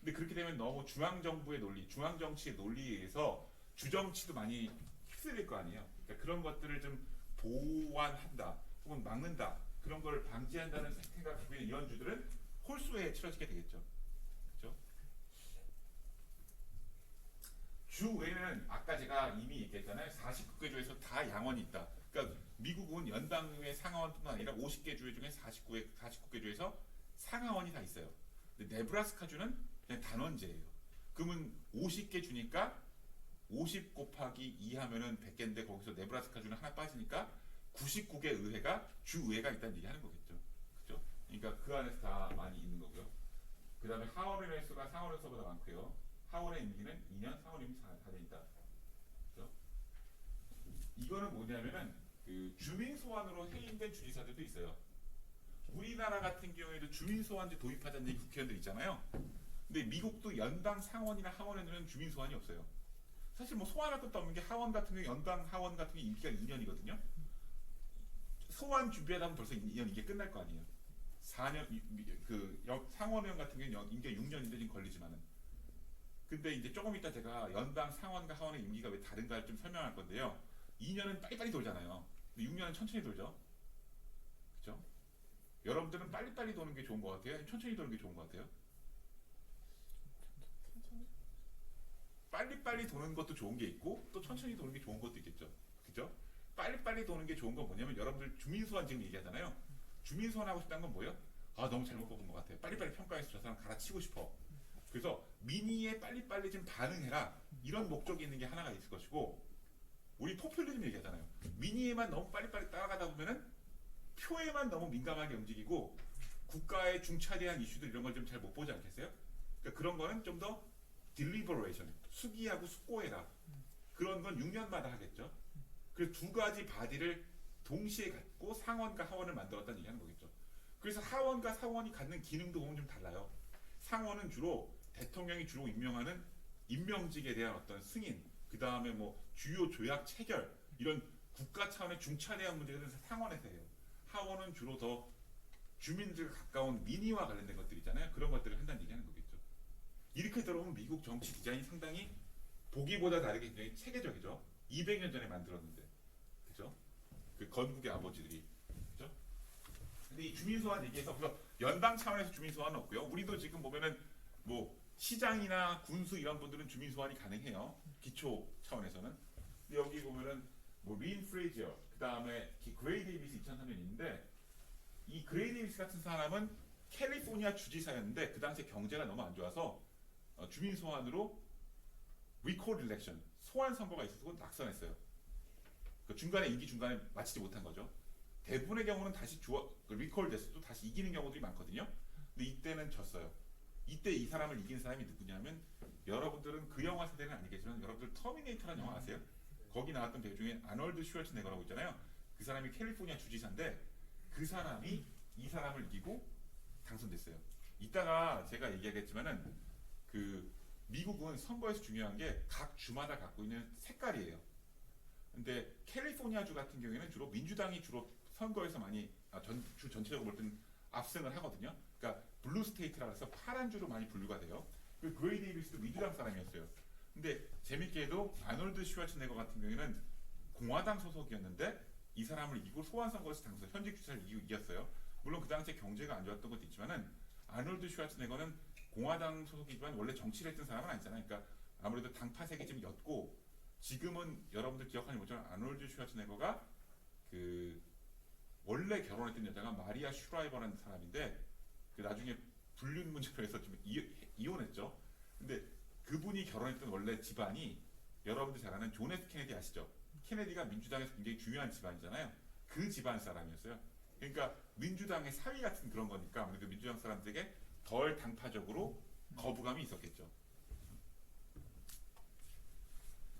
근데 그렇게 되면 너무 중앙정부의 논리, 중앙정치의 논리에 의해서 주정치도 많이 휩쓸릴 거 아니에요. 그러니까 그런 것들을 좀 보완한다, 혹은 막는다, 그런 걸 방지한다는 생각 속에 이런 주들은 홀수에 치러지게 되겠죠. 그렇죠? 주 외에는 아까 제가 이미 얘기했잖아요. 49개 주에서 다 양원이 있다. 그러니까 미국은 연방의회 상하원뿐만 아니라 50개 주 중에 49개 주에서 상하원이 다 있어요. 근데 네브라스카 주는 그냥 단원제예요. 그러면 50개 주니까 50 곱하기 2 하면은 100개인데 거기서 네브라스카 주는 하나 빠지니까 99개 의회가 주의회가 있다는 얘기 하는 거겠죠. 그죠? 그러니까 그 안에서 다 많이 있는 거고요. 그 다음에 하원의 횟수가 상원의 횟수보다 많고요. 하원의 임기는 2년, 상원 임기 4년 있다. 그죠? 이거는 뭐냐면은 그 주민 소환으로 해임된 주지사들도 있어요. 우리나라 같은 경우에도 주민 소환제 도입하자는 얘기 국회의원들 있잖아요. 근데 미국도 연방 상원이나 하원에는 주민 소환이 없어요. 사실 뭐 소환할 것도 없는 게 하원 같은 경우 연방 하원 같은 게 임기가 2년이거든요. 소환 준비하다 보면 벌써 2년 이게 끝날 거 아니에요. 4년 그 상원의원 같은 경우는 임기가 6년인데 지금 걸리지만은. 근데 이제 조금 이따 제가 연방 상원과 하원의 임기가 왜 다른가를 좀 설명할 건데요. 2년은 빨리빨리 돌잖아요. 근데 6년은 천천히 돌죠. 그렇죠? 여러분들은 빨리빨리 도는 게 좋은 것 같아요? 천천히 도는 게 좋은 것 같아요? 빨리빨리 도는 것도 좋은 게 있고 또 천천히 도는 게 좋은 것도 있겠죠. 그죠? 빨리빨리 도는 게 좋은 건 뭐냐면 여러분들 주민소환 지금 얘기하잖아요. 주민소환 하고 싶다는 건 뭐예요? 아 너무 잘못 뽑은 것 같아요. 빨리빨리 평가해서 저 사람 갈아치고 싶어. 그래서 민의에 빨리빨리 좀 반응해라. 이런 목적이 있는 게 하나가 있을 것이고 우리 포퓰리즘 얘기하잖아요. 민의에만 너무 빨리빨리 따라가다 보면은 표에만 너무 민감하게 움직이고 국가의 중차대한 이슈들 이런 걸 좀 잘 못 보지 않겠어요? 그러니까 그런 거는 좀 더 deliberation, 숙의하고 숙고해라. 그런 건 6년마다 하겠죠. 그래서 두 가지 바디를 동시에 갖고 상원과 하원을 만들었다는 얘기하는 거겠죠. 그래서 하원과 상원이 갖는 기능도 보면 좀 달라요. 상원은 주로 대통령이 주로 임명하는 임명직에 대한 어떤 승인, 그 다음에 뭐 주요 조약 체결 이런 국가 차원의 중차대한 문제들은 상원에서 해요. 하원은 주로 더 주민들과 가까운 민의와 관련된 것들이잖아요. 그런 것들을 한다는 얘기하는 거겠죠. 이렇게 들어보면 미국 정치 디자인이 상당히 보기보다 다르게 굉장히 체계적이죠. 200년 전에 만들었는데, 그죠? 그 건국의 아버지들이, 그죠? 근데 이 주민소환 얘기해서 그래서 연방 차원에서 주민소환은 없고요. 우리도 지금 보면은 뭐 시장이나 군수 이런 분들은 주민소환이 가능해요. 기초 차원에서는. 근데 여기 보면은 뭐 린 프레이지어, 그 다음에 그레이 데이비스 2003년 있는데 이 그레이 데이비스 같은 사람은 캘리포니아 주지사였는데 그 당시에 경제가 너무 안 좋아서 주민 소환으로 리콜 일렉션 소환 선거가 있어서 낙선했어요. 그 중간에 임기 중간에 마치지 못한 거죠. 대부분의 경우는 다시 리콜 됐어도 다시 이기는 경우들이 많거든요. 근데 이때는 졌어요. 이때 이 사람을 이긴 사람이 누구냐면 여러분들은 그 영화 세대는 아니겠지만 여러분들 터미네이터라는 영화 아세요? 거기 나왔던 배우 중에 아놀드 슈왈츠네거라고 있잖아요. 그 사람이 캘리포니아 주지사인데 그 사람이 이 사람을 이기고 당선됐어요. 이따가 제가 얘기하겠지만은 그 미국은 선거에서 중요한 게 각 주마다 갖고 있는 색깔이에요. 근데 캘리포니아주 같은 경우에는 주로 민주당이 주로 선거에서 많이 주 전체적으로 볼 때는 압승을 하거든요. 그러니까 블루 스테이트라 해서 파란 주로 많이 분류가 돼요. 그 그레이 데이비스도 민주당 사람이었어요. 근데 재밌게도 아놀드 슈왈츠네거 같은 경우에는 공화당 소속이었는데 이 사람을 이기고 소환 선거에서 당선, 현직 주사를 이겼어요. 물론 그 당시에 경제가 안 좋았던 것도 있지만은 아놀드 슈왈츠네거는 공화당 소속이지만 원래 정치를 했던 사람은 아니잖아요. 그러니까 아무래도 당파색이 좀 옅고 지금은 여러분들 기억하지 못하지만 아놀드 슈왈츠네거가 그 원래 결혼했던 여자가 마리아 슈라이버라는 사람인데 그 나중에 불륜 문제로 해서 좀 이혼했죠. 근데 그분이 결혼했던 원래 집안이 여러분들 잘 아는 존 F 케네디 아시죠? 케네디가 민주당에서 굉장히 중요한 집안이잖아요. 그 집안 사람이었어요. 그러니까 민주당의 사위 같은 그런 거니까 아무래도 민주당 사람들에게 덜 당파적으로 거부감이 있었겠죠.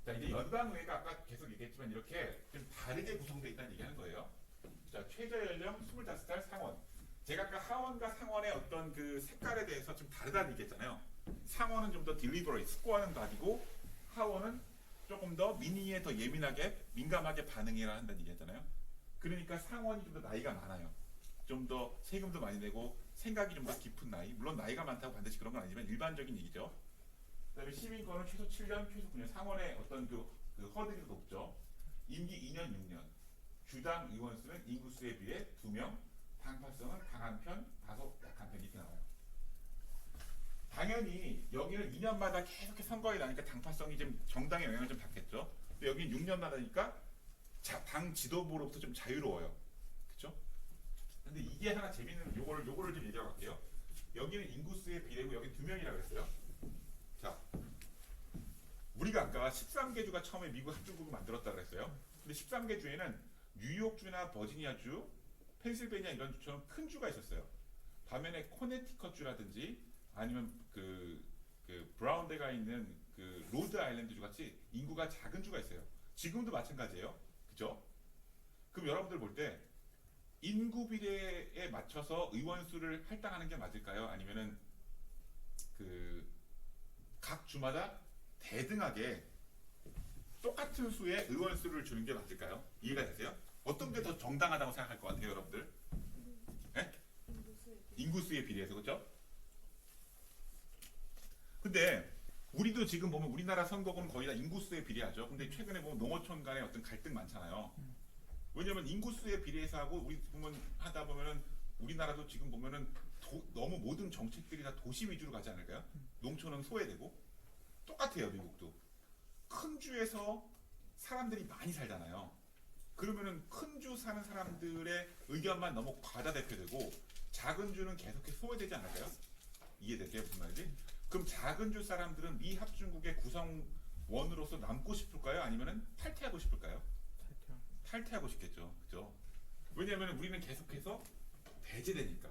자, 이제 연방의회가 아까 계속 얘기했지만 이렇게 좀 다르게 구성되어 있다는 얘기하는 거예요. 자, 최저 연령 25살 상원. 제가 아까 하원과 상원의 어떤 그 색깔에 대해서 좀 다르다는 얘기했잖아요. 상원은 좀 더 딜리버레이, 숙고하는 답이고 하원은 조금 더 민의에 더 예민하게 민감하게 반응해야 한다는 얘기했잖아요. 그러니까 상원이 좀 더 나이가 많아요. 좀 더 세금도 많이 내고 생각이 좀 더 깊은 나이. 물론 나이가 많다고 반드시 그런 건 아니지만 일반적인 얘기죠. 그다음에 시민권은 최소 7년, 최소 9년. 상원의 어떤 그 허들이 높죠. 임기 2년, 6년. 주당 의원 수는 인구수에 비해 2명. 당파성은 강한 편, 다소 약한 편 이렇게 나와요. 당연히 여기는 2년마다 계속해서 선거에 나니까 당파성이 좀 정당의 영향을 좀 받겠죠. 근데 여기는 6년마다니까 당 지도부로부터 좀 자유로워요. 그렇죠? 근데 이게 하나 재밌는 요거를 좀 얘기하고 갈게요. 여기는 인구수의 비례고 여기 2명이라고 했어요. 자, 우리가 아까 13개 주가 처음에 미국 합중국을 만들었다고 했어요. 근데 13개 주에는 뉴욕주나 버지니아주, 펜실베니아 이런 주처럼 큰 주가 있었어요. 반면에 코네티컷주라든지 아니면 그 브라운대가 있는 그 로드 아일랜드주 같이 인구가 작은 주가 있어요. 지금도 마찬가지예요. 그죠? 그럼 여러분들 볼 때 인구 비례에 맞춰서 의원 수를 할당하는 게 맞을까요? 아니면은 그 각 주마다 대등하게 똑같은 수의 의원 수를 주는 게 맞을까요? 이해가 되세요? 어떤 게 더 정당하다고 생각할 것 같아요, 여러분들? 네? 인구수에 비례해서 그렇죠? 근데 우리도 지금 보면 우리나라 선거구는 거의 다 인구수에 비례하죠. 근데 최근에 보면 농어촌 간의 어떤 갈등 많잖아요. 왜냐면 인구수에 비례해서 하고 우리 보면 하다 보면은 우리나라도 지금 보면은 너무 모든 정책들이 다 도시 위주로 가지 않을까요? 농촌은 소외되고 똑같아요, 미국도. 큰 주에서 사람들이 많이 살잖아요. 그러면은 큰 주 사는 사람들의 의견만 너무 과다대표되고 작은 주는 계속해서 소외되지 않을까요? 이해되세요? 무슨 말인지? 그럼 작은 주 사람들은 미 합중국의 구성원으로서 남고 싶을까요? 아니면은 탈퇴하고 싶을까요? 탈퇴하고 싶겠죠. 그죠? 왜냐하면 우리는 계속해서 배제되니까.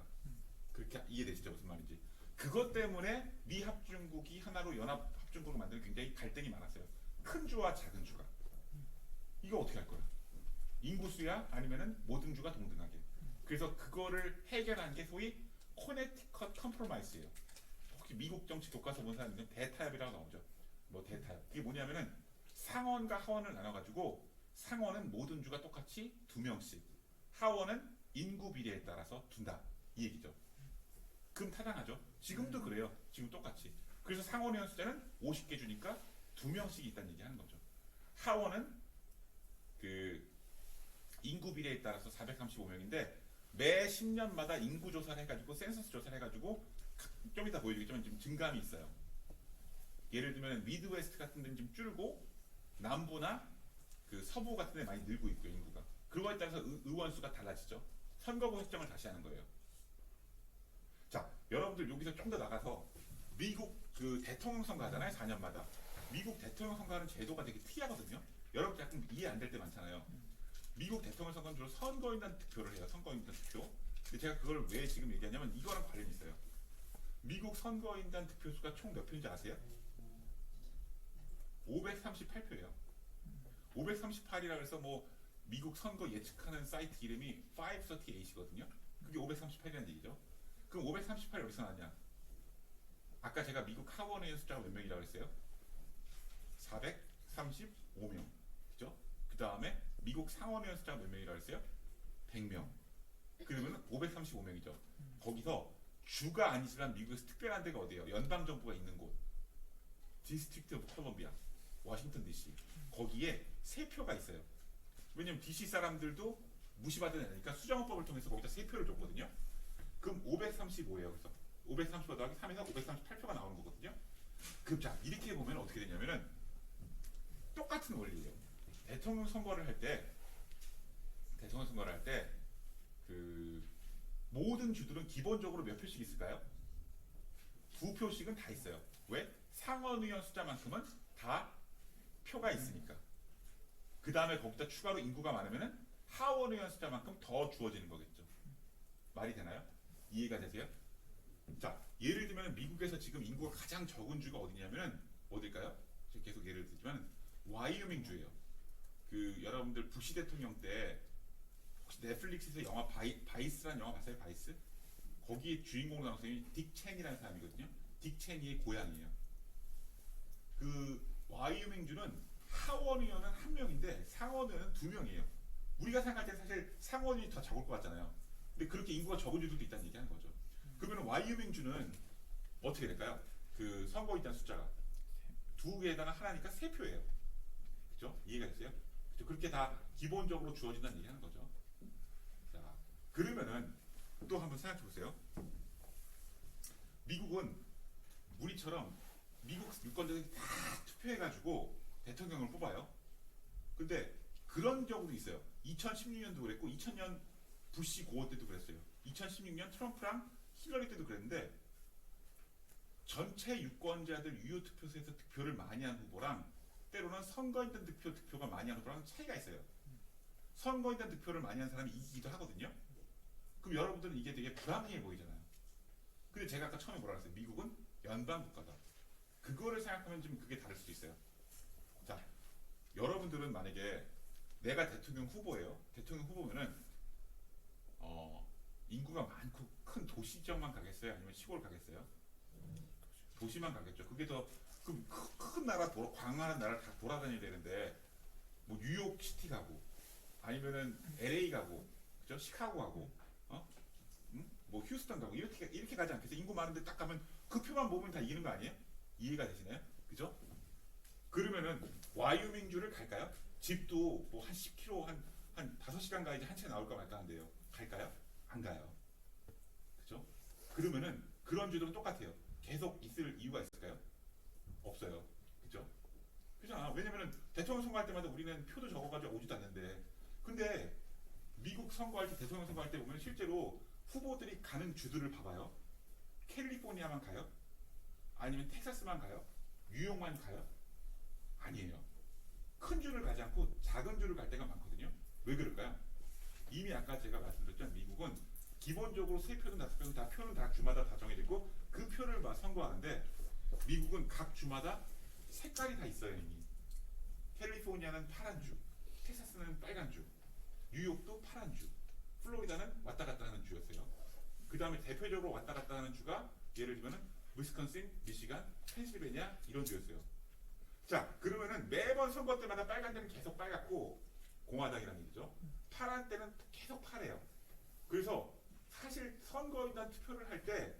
그렇게 이해되시죠? 무슨 말인지. 그것 때문에 미 합중국이 하나로 연합 합중국을 만드는 굉장히 갈등이 많았어요. 큰 주와 작은 주가. 이거 어떻게 할 거야? 인구수야? 아니면은 모든 주가 동등하게. 그래서 그거를 해결한 게 소위 코네티컷 컴프로마이스예요. 혹시 미국 정치 교과서 본 사람들은 대타협이라고 나오죠. 뭐 대타협. 이게 뭐냐면은 상원과 하원을 나눠가지고 상원은 모든 주가 똑같이 2명씩, 하원은 인구 비례에 따라서 둔다. 이 얘기죠. 그럼 타당하죠. 지금도 그래요. 지금 똑같이. 그래서 상원의원 숫자는 50개 주니까 2명씩 있다는 얘기 하는 거죠. 하원은 그 인구 비례에 따라서 435명인데 매 10년마다 인구 조사를 해가지고 센서스 조사를 해가지고 좀 이따 보여드리겠지만 지금 증감이 있어요. 예를 들면 미드웨스트 같은 데는 좀 줄고 남부나 그 서부 같은 데 많이 늘고 있고요, 인구가. 그거에 따라서 의원 수가 달라지죠. 선거구 설정을 다시 하는 거예요. 자, 여러분들 여기서 좀 더 나가서 미국 그 대통령 선거 하잖아요, 4년마다. 미국 대통령 선거하는 제도가 되게 특이하거든요. 여러분 약간 이해 안 될 때 많잖아요. 미국 대통령 선거는 주로 선거인단 투표를 해요. 선거인단 투표. 근데 제가 그걸 왜 지금 얘기하냐면 이거랑 관련이 있어요. 미국 선거인단 득표수가 총 몇 표인지 아세요? 538표예요. 538이라 해서 뭐 미국 선거 예측하는 사이트 이름이 538이거든요. 그게 538이라는 얘기죠. 그럼 538이 어디서 나왔냐? 아까 제가 미국 하원의 숫자가 몇 명이라고 했어요? 435명. 그죠? 그 다음에 미국 상원의 숫자가 몇 명이라고 했어요? 100명. 그러면 535명이죠. 거기서 주가 아니지만 미국에서 특별한 데가 어디예요? 연방정부가 있는 곳. 디스트릭트 오브 콜럼비아. 워싱턴 DC. 거기에 3표가 있어요. 왜냐면 DC 사람들도 무시받은 애니까 수정헌법을 통해서 거기다 3표를 줬거든요. 그럼 535예요. 그래서 535 더하기 3에서 538표가 나오는 거거든요. 그럼 자, 이렇게 보면 어떻게 되냐면은 똑같은 원리예요. 대통령 선거를 할 때 그 모든 주들은 기본적으로 몇 표씩 있을까요? 2표씩은 다 있어요. 왜? 상원의원 숫자만큼은 다 표가 있으니까. 그 다음에 거기다 추가로 인구가 많으면은 하원의원 숫자만큼 더 주어지는 거겠죠. 말이 되나요? 이해가 되세요? 자, 예를 들면 미국에서 지금 인구가 가장 적은 주가 어디냐면은 어딜까요? 제가 계속 예를 들지만 와이오밍 주예요. 그 여러분들 부시 대통령 때 혹시 넷플릭스에서 영화 바이스라는 영화 봤어요? 바이스? 거기에 주인공 나온 사람이 딕 체니라는 사람이거든요. 딕 체니의 고향이에요. 그 와이오밍 주는 하원의원은 1명인데 상원의원은 2명이에요. 우리가 생각할 때 사실 상원이 더 적을 것 같잖아요. 근데 그렇게 인구가 적은 주들도 있다는 얘기하는 거죠. 그러면 와이오밍 주는 어떻게 될까요? 그 선거인단 숫자가 2개에다가 하나니까 3표예요. 그죠? 이해가 됐어요? 그죠? 그렇게 다 기본적으로 주어진다는 얘기하는 거죠. 자, 그러면은 또 한번 생각해 보세요. 미국은 우리처럼 미국 유권자들이 다 투표해가지고 대통령을 뽑아요. 근데 그런 경우도 있어요. 2016년도 그랬고 2000년 부시 고어 때도 그랬어요. 2016년 트럼프랑 힐러리 때도 그랬는데 전체 유권자들 유효 투표소에서 득표를 많이 한 후보랑 때로는 선거인단 득표가 많이 한 후보랑 차이가 있어요. 선거인단 득표를 많이 한 사람이 이기기도 하거든요. 그럼 여러분들은 이게 되게 불합리해 보이잖아요. 근데 제가 아까 처음에 뭐라 그랬어요? 미국은 연방 국가다. 그거를 생각하면 좀 그게 다를 수도 있어요. 자, 여러분들은 만약에 내가 대통령 후보예요. 대통령 후보면은 인구가 많고 큰 도시 지역만 가겠어요? 아니면 시골 가겠어요? 도시만 가겠죠. 그게 더 큰 나라 광활한 나라를 다 돌아다녀야 되는데 뭐 뉴욕 시티 가고 아니면은 LA 가고 그죠? 시카고 가고 뭐 휴스턴 가고 이렇게 가지 않겠어요? 인구 많은데 딱 가면 그 표만 모으면 다 이기는 거 아니에요? 이해가 되시나요? 그죠? 그러면은 와이오밍주를 갈까요? 집도 뭐 한 10km 한 5시간 가야지 한 채 나올까 말까 한데요. 갈까요? 안 가요. 그죠? 그러면은 그런 주들은 똑같아요. 계속 있을 이유가 있을까요? 없어요. 그죠? 그잖아. 왜냐면은 대통령 선거할 때마다 우리는 표도 적어가지고 오지도 않는데 근데 미국 선거할 때 대통령 선거할 때 보면 실제로 후보들이 가는 주들을 봐봐요. 캘리포니아만 가요? 아니면 텍사스만 가요? 뉴욕만 가요? 아니에요. 큰 주를 가지 않고 작은 주를 갈 때가 많거든요. 왜 그럴까요? 이미 아까 제가 말씀드렸지만 미국은 기본적으로 3표든 5표든 다 표는 다 주마다 다 정해지고 그 표를 선거하는데 미국은 각 주마다 색깔이 다 있어요. 이미 캘리포니아는 파란 주, 텍사스는 빨간 주, 뉴욕도 파란 주, 플로리다는 왔다 갔다 하는 주였어요. 그 다음에 대표적으로 왔다 갔다 하는 주가 예를 들면은 위스콘신, 미시간, 펜실베니아 이런 주였어요. 자, 그러면은 매번 선거 때마다 빨간 때는 계속 빨갛고 공화당이라는 얘기죠. 파란 때는 계속 파래요. 그래서 사실 선거인단 투표를 할 때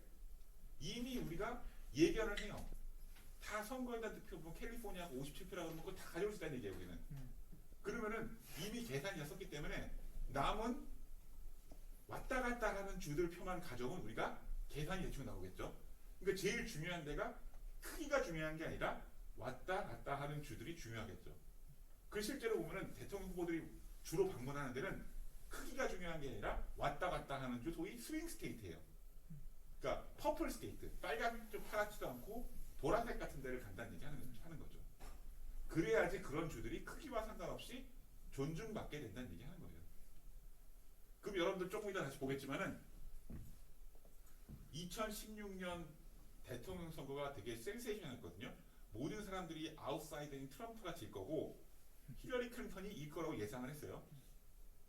이미 우리가 예견을 해요. 다 선거인단 투표 보면 캘리포니아가 57표라고 그러면 그거 다 가져올 수 있다는 얘기예요, 우리는. 그러면은 이미 계산이 됐었기 때문에 남은 왔다 갔다 하는 주들 표만 가져오면 우리가 계산이 대충 나오겠죠. 그러니까 제일 중요한 데가 크기가 중요한 게 아니라 왔다 갔다 하는 주들이 중요하겠죠. 그 실제로 보면은 대통령 후보들이 주로 방문하는 데는 크기가 중요한 게 아니라 왔다 갔다 하는 주, 소위 스윙 스테이트예요. 그러니까 퍼플 스테이트, 빨간 좀 파랗지도 않고 보라색 같은 데를 간다는 얘기 하는 거죠. 그래야지 그런 주들이 크기와 상관없이 존중받게 된다는 얘기 하는 거예요. 그럼 여러분들 조금 이따 다시 보겠지만은 2016년 대통령 선거가 되게 센세이션했거든요. 모든 사람들이 아웃사이더인 트럼프가 질 거고 히러리 클린턴이 이길 거라고 예상을 했어요.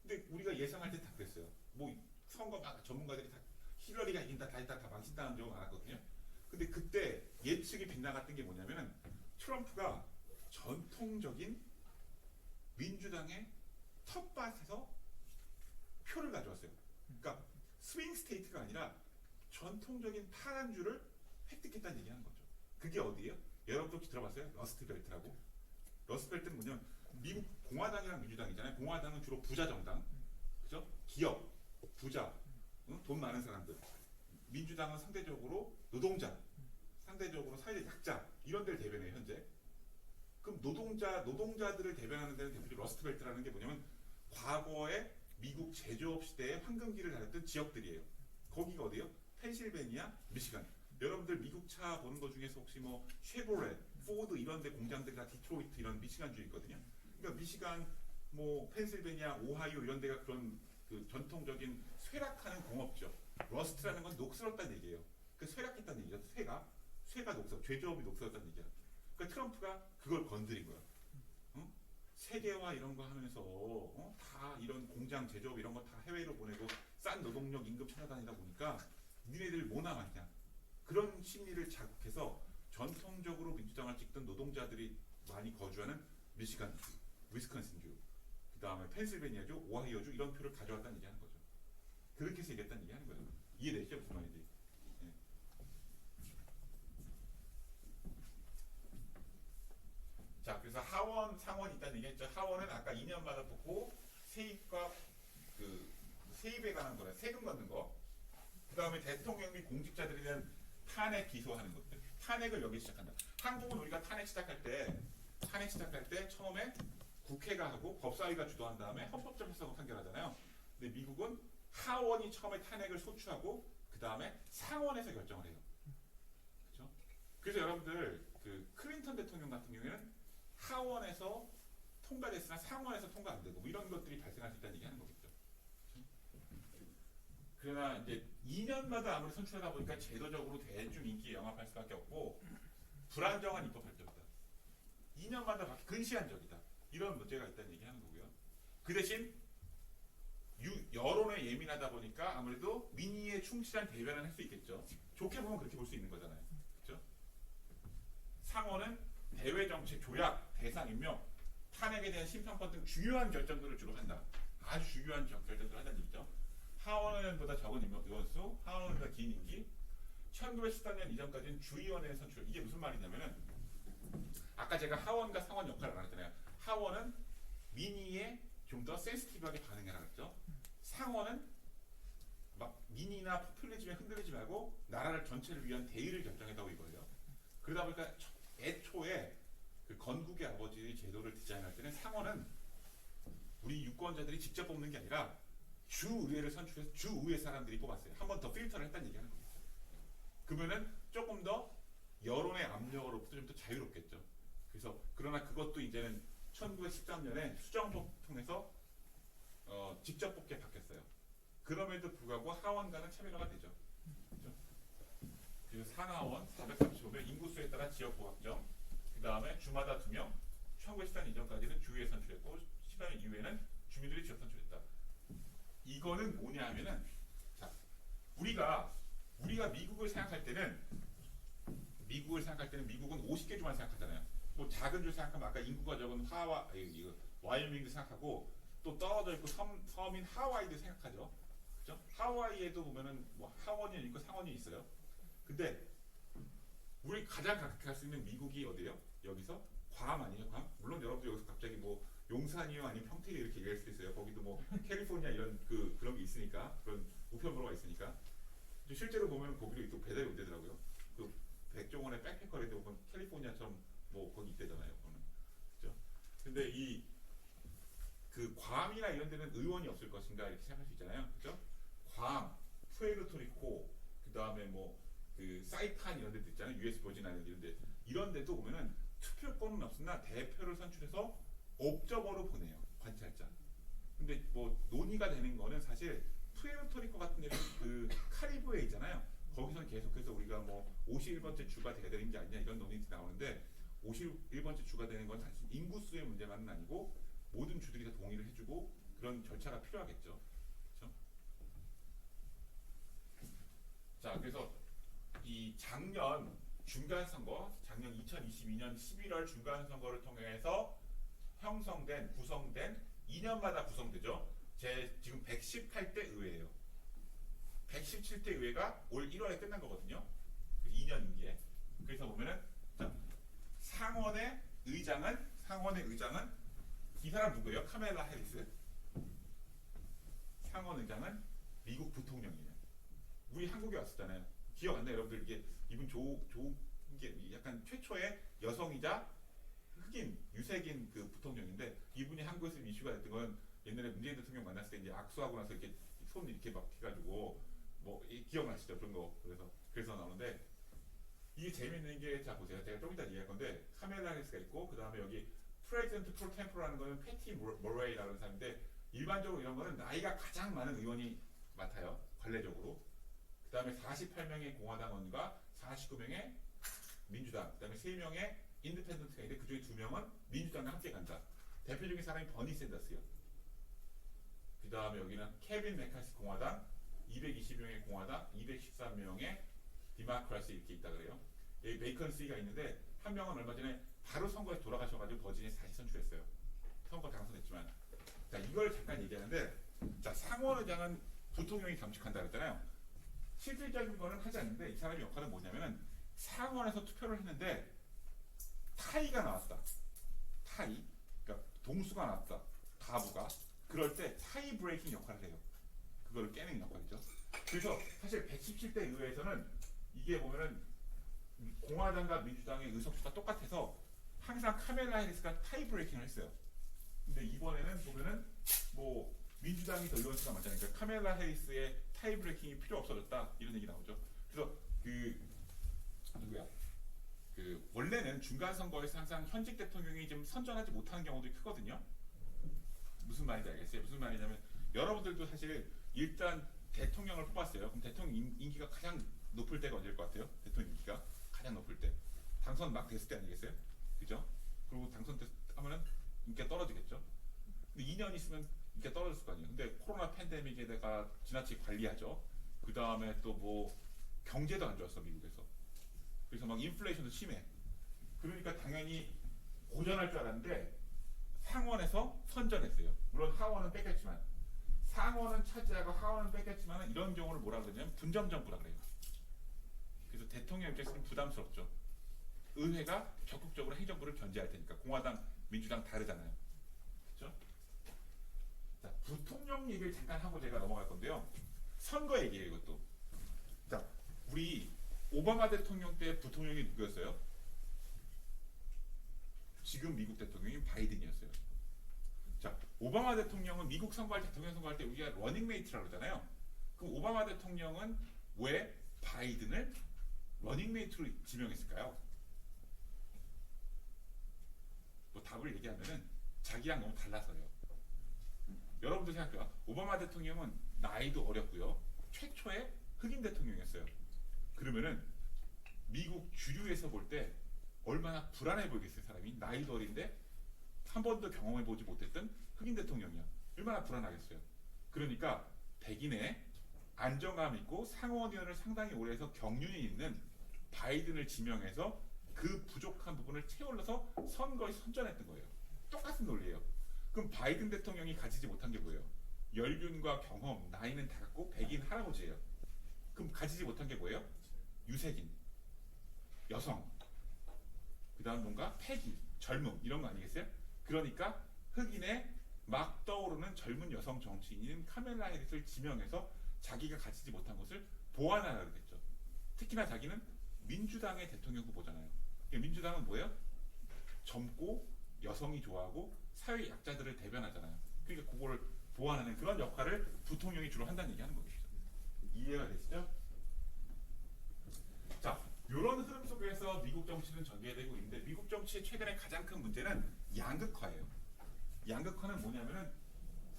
근데 우리가 예상할 때 다 그랬어요. 뭐 선거 막 전문가들이 다 히러리가 이긴다, 다 망신당한 적은 많았거든요. 근데 그때 예측이 빗나갔던 게 뭐냐면은 트럼프가 전통적인 민주당의 텃밭에서 표를 가져왔어요. 그러니까 스윙 스테이트가 아니라 전통적인 파란 주를 획득했다는 얘기하는 거죠. 그게 어디예요? 여러분 혹시 들어봤어요? 러스트 벨트라고. 러스트 벨트는 뭐냐면 미국 공화당이랑 민주당이잖아요. 공화당은 주로 부자 정당, 그죠? 기업, 부자, 응? 돈 많은 사람들. 민주당은 상대적으로 노동자, 상대적으로 사회적 약자 이런 데를 대변해요 현재. 그럼 노동자들을 대변하는 데는 대표적으로 러스트 벨트라는 게 뭐냐면 과거에 미국 제조업 시대의 황금기를 다녔던 지역들이에요. 거기가 어디요? 펜실베니아, 미시간. 여러분들 미국 차 보는 것 중에서 혹시 뭐 쉐보레, 포드 이런 데 공장들이 다 디트로이트 이런 미시간주에 있거든요. 그러니까 미시간, 뭐 펜실베니아, 오하이오 이런 데가 그런 그 전통적인 쇠락하는 공업죠. 러스트라는 건 녹슬었다는 얘기예요. 그 쇠락했다는 얘기죠. 쇠가 녹슬어, 제조업이 녹슬었다는 얘기야. 그러니까 트럼프가 그걸 건드린 거야. 응? 세계화 이런 거 하면서 다 이런 공장 제조업 이런 거 다 해외로 보내고 싼 노동력 임금 찾아다니다 보니까 니네들 뭐 남았냐. 그런 심리를 자극해서 전통적으로 민주당을 찍던 노동자들이 많이 거주하는 미시간주, 위스콘신주, 그 다음에 펜실베니아주, 오하이오주 이런 표를 가져왔다는 얘기하는 거죠. 그렇게 해서 얘기했다는 얘기하는 거죠. 이해되시죠? 무슨 말인지. 예. 자, 그래서 하원, 상원이 있다는 얘기했죠. 하원은 아까 2년마다 뽑고 세입과 그 세입에 관한 거래, 세금 받는 거. 그 다음에 대통령 및 공직자들에 대한 탄핵 기소하는 것들. 탄핵을 여기 시작한다. 한국은 우리가 탄핵 시작할 때 처음에 국회가 하고 법사위가 주도한 다음에 헌법적 해석을 판결하잖아요. 근데 미국은 하원이 처음에 탄핵을 소추하고 그 다음에 상원에서 결정을 해요. 그렇죠? 그래서 여러분들 그 클린턴 대통령 같은 경우에는 하원에서 통과됐으나 상원에서 통과 안 되고 뭐 이런 것들이 발생할 수 있다는 얘기하는 거겠죠. 그렇죠? 그러나 이제 2년마다 아무리 선출하다 보니까 제도적으로 대중 인기에 영합할 수밖에 없고 불안정한 입법 발전이다. 2년마다 근시안적이다. 이런 문제가 있다는 얘기하는 거고요. 그 대신 여론에 예민하다 보니까 아무래도 민의에 충실한 대변을 할 수 있겠죠. 좋게 보면 그렇게 볼 수 있는 거잖아요. 그렇죠? 상원은 대외 정책 조약, 대상 임명, 탄핵에 대한 심판권 등 중요한 결정들을 주로 한다. 아주 중요한 결정들을 한다는 얘기죠. 하원의원보다 적은 의원수, 하원의원보다 긴 임기, 1913년 이전까지는 주의원의 선출. 이게 무슨 말이냐면은 아까 제가 하원과 상원 역할을 말했잖아요. 하원은 민의에 좀 더 센시티브하게 반응해라 그랬죠. 상원은 막 민의나 포퓰리즘에 흔들리지 말고 나라를 전체를 위한 대의를 결정했다고 이거예요. 그러다 보니까 애초에 그 건국의 아버지의 제도를 디자인할 때는 상원은 우리 유권자들이 직접 뽑는 게 아니라 주의회를 선출해서 주의회 사람들이 뽑았어요. 한 번 더 필터를 했다는 얘기하는 거예요. 그러면은 조금 더 여론의 압력으로부터 좀 더 자유롭겠죠. 그래서 그러나 그것도 이제는 1913년에 수정법 통해서 직접 뽑게 바뀌었어요. 그럼에도 불구하고 하원과는 차별화가 되죠. 그렇죠? 그리고 상하원 435명 인구수에 따라 지역 보합정. 그 다음에 주마다 2명. 1914년 이전까지는 주의회 선출했고 14년 이후에는 주민들이 지역 선출했다. 이거는 뭐냐 하면은 자 우리가 미국을 생각할 때는 미국은 50개 주만 생각하잖아요. 뭐 작은 주 생각하면 아까 인구가 적은 이거 와이오밍도 생각하고 또 떨어져 있고 섬인 하와이도 생각하죠. 그죠? 하와이에도 보면은 뭐 하원이 있고 상원이 있어요. 근데 우리 가장 가깝게 갈 수 있는 미국이 어디예요? 여기서 괌 아니에요? 괌? 물론 여러분들 여기서 갑자기 뭐 용산이요 아니면 평택이 이렇게 얘기할 수도 있어요. 거기도 뭐 캘리포니아 이런 그런 게 있으니까 그런 우편부로가 있으니까. 실제로 보면 거기도 또 배달이 온대더라고요. 그 백종원의 백패커리도 보면 캘리포니아처럼 뭐 거기 있대잖아요. 그죠? 근데 이 그 괌이나 이런 데는 의원이 없을 것인가 이렇게 생각할 수 있잖아요. 그죠? 괌, 푸에르토리코, 그 다음에 뭐 그 사이판 이런 데도 있잖아요. US 버진 아일랜드 이런 데. 이런 데도 보면은 투표권은 없으나 대표를 선출해서 옵저버로 보내요. 관찰자. 근데 뭐 논의가 되는 거는 사실 푸에르토리코 같은 데는 그 카리브해 있잖아요. 거기서는 계속해서 우리가 뭐 51번째 주가 돼야 되는 게 아니냐 이런 논의가 나오는데 51번째 주가 되는 건 단순 인구수의 문제만은 아니고 모든 주들이 다 동의를 해주고 그런 절차가 필요하겠죠. 그렇죠? 자, 그래서 이 작년 중간선거, 작년 2022년 11월 중간선거를 통해서 구성된 2년마다 구성되죠. 제 지금 118대 의회예요. 117대 의회가 올 1월에 끝난 거거든요. 2년 임기에. 그래서 보면은 자, 상원의 의장은 이 사람 누구예요? 카멜라 해리스. 상원 의장은 미국 부통령이에요. 우리 한국에 왔었잖아요. 기억 안 나요, 여러분들? 이게 이분 좋은 게 약간 최초의 여성이자 유색인 그 부통령인데 이분이 한국에서 이슈가 됐던 건 옛날에 문재인 대통령 만났을 때 이제 악수하고 나서 이렇게 손 이렇게 막 해가지고 뭐 기억나시죠? 그런 거. 그래서 나오는데 이게 재밌는 게 자 보세요. 제가 좀 이따 얘기할 건데 카멜라 해리스가 있고 그 다음에 여기 프레지던트 프로 템포라는 거는 패티 모레이라는 사람인데 일반적으로 이런 거는 나이가 가장 많은 의원이 맡아요. 관례적으로. 그 다음에 48명의 공화당원과 49명의 민주당, 그 다음에 3명의 인디펜던트가 있는데 그중에 2명은 민주당과 함께 간다. 대표적인 사람이 버니 샌더스요. 그 다음에 여기는 케빈 메카시 공화당, 220명의 공화당, 213명의 디마크라시 이렇게 있다 그래요. 여기 베이컨시가 있는데 한 명은 얼마 전에 바로 선거에 돌아가셔가지고 버진이 다시 선출했어요. 선거 당선했지만. 자, 이걸 잠깐 얘기하는데 자, 상원의장은 부통령이 겸직한다 그랬잖아요. 실질적인 거는 하지 않는데 이 사람의 역할은 뭐냐면은 상원에서 투표를 했는데 타이가 나왔다. 그러니까 동수가 나왔다. 가부가. 그럴 때 타이 브레이킹 역할을 해요. 그거를 깨는 역할이죠. 그래서 사실 117대 의회에서는 이게 보면은 공화당과 민주당의 의석수가 똑같아서 항상 카멜라 해리스가 타이 브레이킹을 했어요. 근데 이번에는 보면은 뭐 민주당이 더 의원수가 많잖아요. 그러니까 카멜라 해리스의 타이 브레이킹이 필요 없어졌다 이런 얘기 나오죠. 그래서 원래는 중간 선거에서 항상 현직 대통령이 좀 선전하지 못하는 경우도 크거든요. 무슨 말인지 알겠어요? 무슨 말이냐면 여러분들도 사실 일단 대통령을 뽑았어요. 그럼 대통령 임기가 가장 높을 때가 언제일 것 같아요? 대통령 임기가 가장 높을 때 당선 막 됐을 때 아니겠어요? 그죠? 그리고 당선하면은 인기가 떨어지겠죠. 근데 2년 있으면 인기가 떨어질 거 아니에요. 근데 코로나 팬데믹에다가 지나치게 관리하죠. 그 다음에 또 뭐 경제도 안 좋았어 미국에서. 그래서 막 인플레이션도 심해. 그러니까 당연히 고전할 줄 알았는데 상원에서 선전했어요. 물론 하원은 뺏겼지만 상원은 차지하고 하원은 뺏겼지만 이런 경우를 뭐라 그러냐면 분점정부라 그래요. 그래서 대통령 입장에서는 부담스럽죠. 의회가 적극적으로 행정부를 견제할 테니까 공화당, 민주당 다르잖아요. 그렇죠? 자, 부통령 얘기를 잠깐 하고 제가 넘어갈 건데요. 선거 얘기예요, 이것도. 자, 우리 오바마 대통령 때 부통령이 누구였어요? 지금 미국 대통령이 바이든이었어요. 자, 오바마 대통령은 미국 선거할 때, 대통령 선거할 때 우리가 러닝메이트라고 그러잖아요. 그럼 오바마 대통령은 왜 바이든을 러닝메이트로 지명했을까요? 뭐 답을 얘기하면은 자기랑 너무 달라서요. 여러분도 생각해요. 오바마 대통령은 나이도 어렸고요. 최초의 흑인 대통령이었어요. 그러면은 미국 주류에서 볼 때 얼마나 불안해 보이겠어요, 사람이. 나이도 어린데 한 번도 경험해보지 못했던 흑인 대통령이야. 얼마나 불안하겠어요. 그러니까 백인의 안정감 있고 상원의원을 상당히 오래 해서 경륜이 있는 바이든을 지명해서 그 부족한 부분을 채울러서 선거에 선전했던 거예요. 똑같은 논리예요. 그럼 바이든 대통령이 가지지 못한 게 뭐예요? 연륜과 경험, 나이는 다 갖고 백인 할아버지예요. 그럼 가지지 못한 게 뭐예요? 유색인, 여성, 그 다음 뭔가 패기, 젊음 이런 거 아니겠어요? 그러니까 흑인의 막 떠오르는 젊은 여성 정치인인 카멜라 해리스를 지명해서 자기가 가지지 못한 것을 보완하라고 했죠. 특히나 자기는 민주당의 대통령 후보잖아요. 민주당은 뭐예요? 젊고 여성이 좋아하고 사회 약자들을 대변하잖아요. 그러니까 그거를 보완하는 그런 역할을 부통령이 주로 한다는 얘기하는 거겠죠. 이해가 되시죠? 자, 이런 흐름 속에서 미국 정치는 전개되고 있는데 미국 정치의 최근에 가장 큰 문제는 양극화예요. 양극화는 뭐냐면은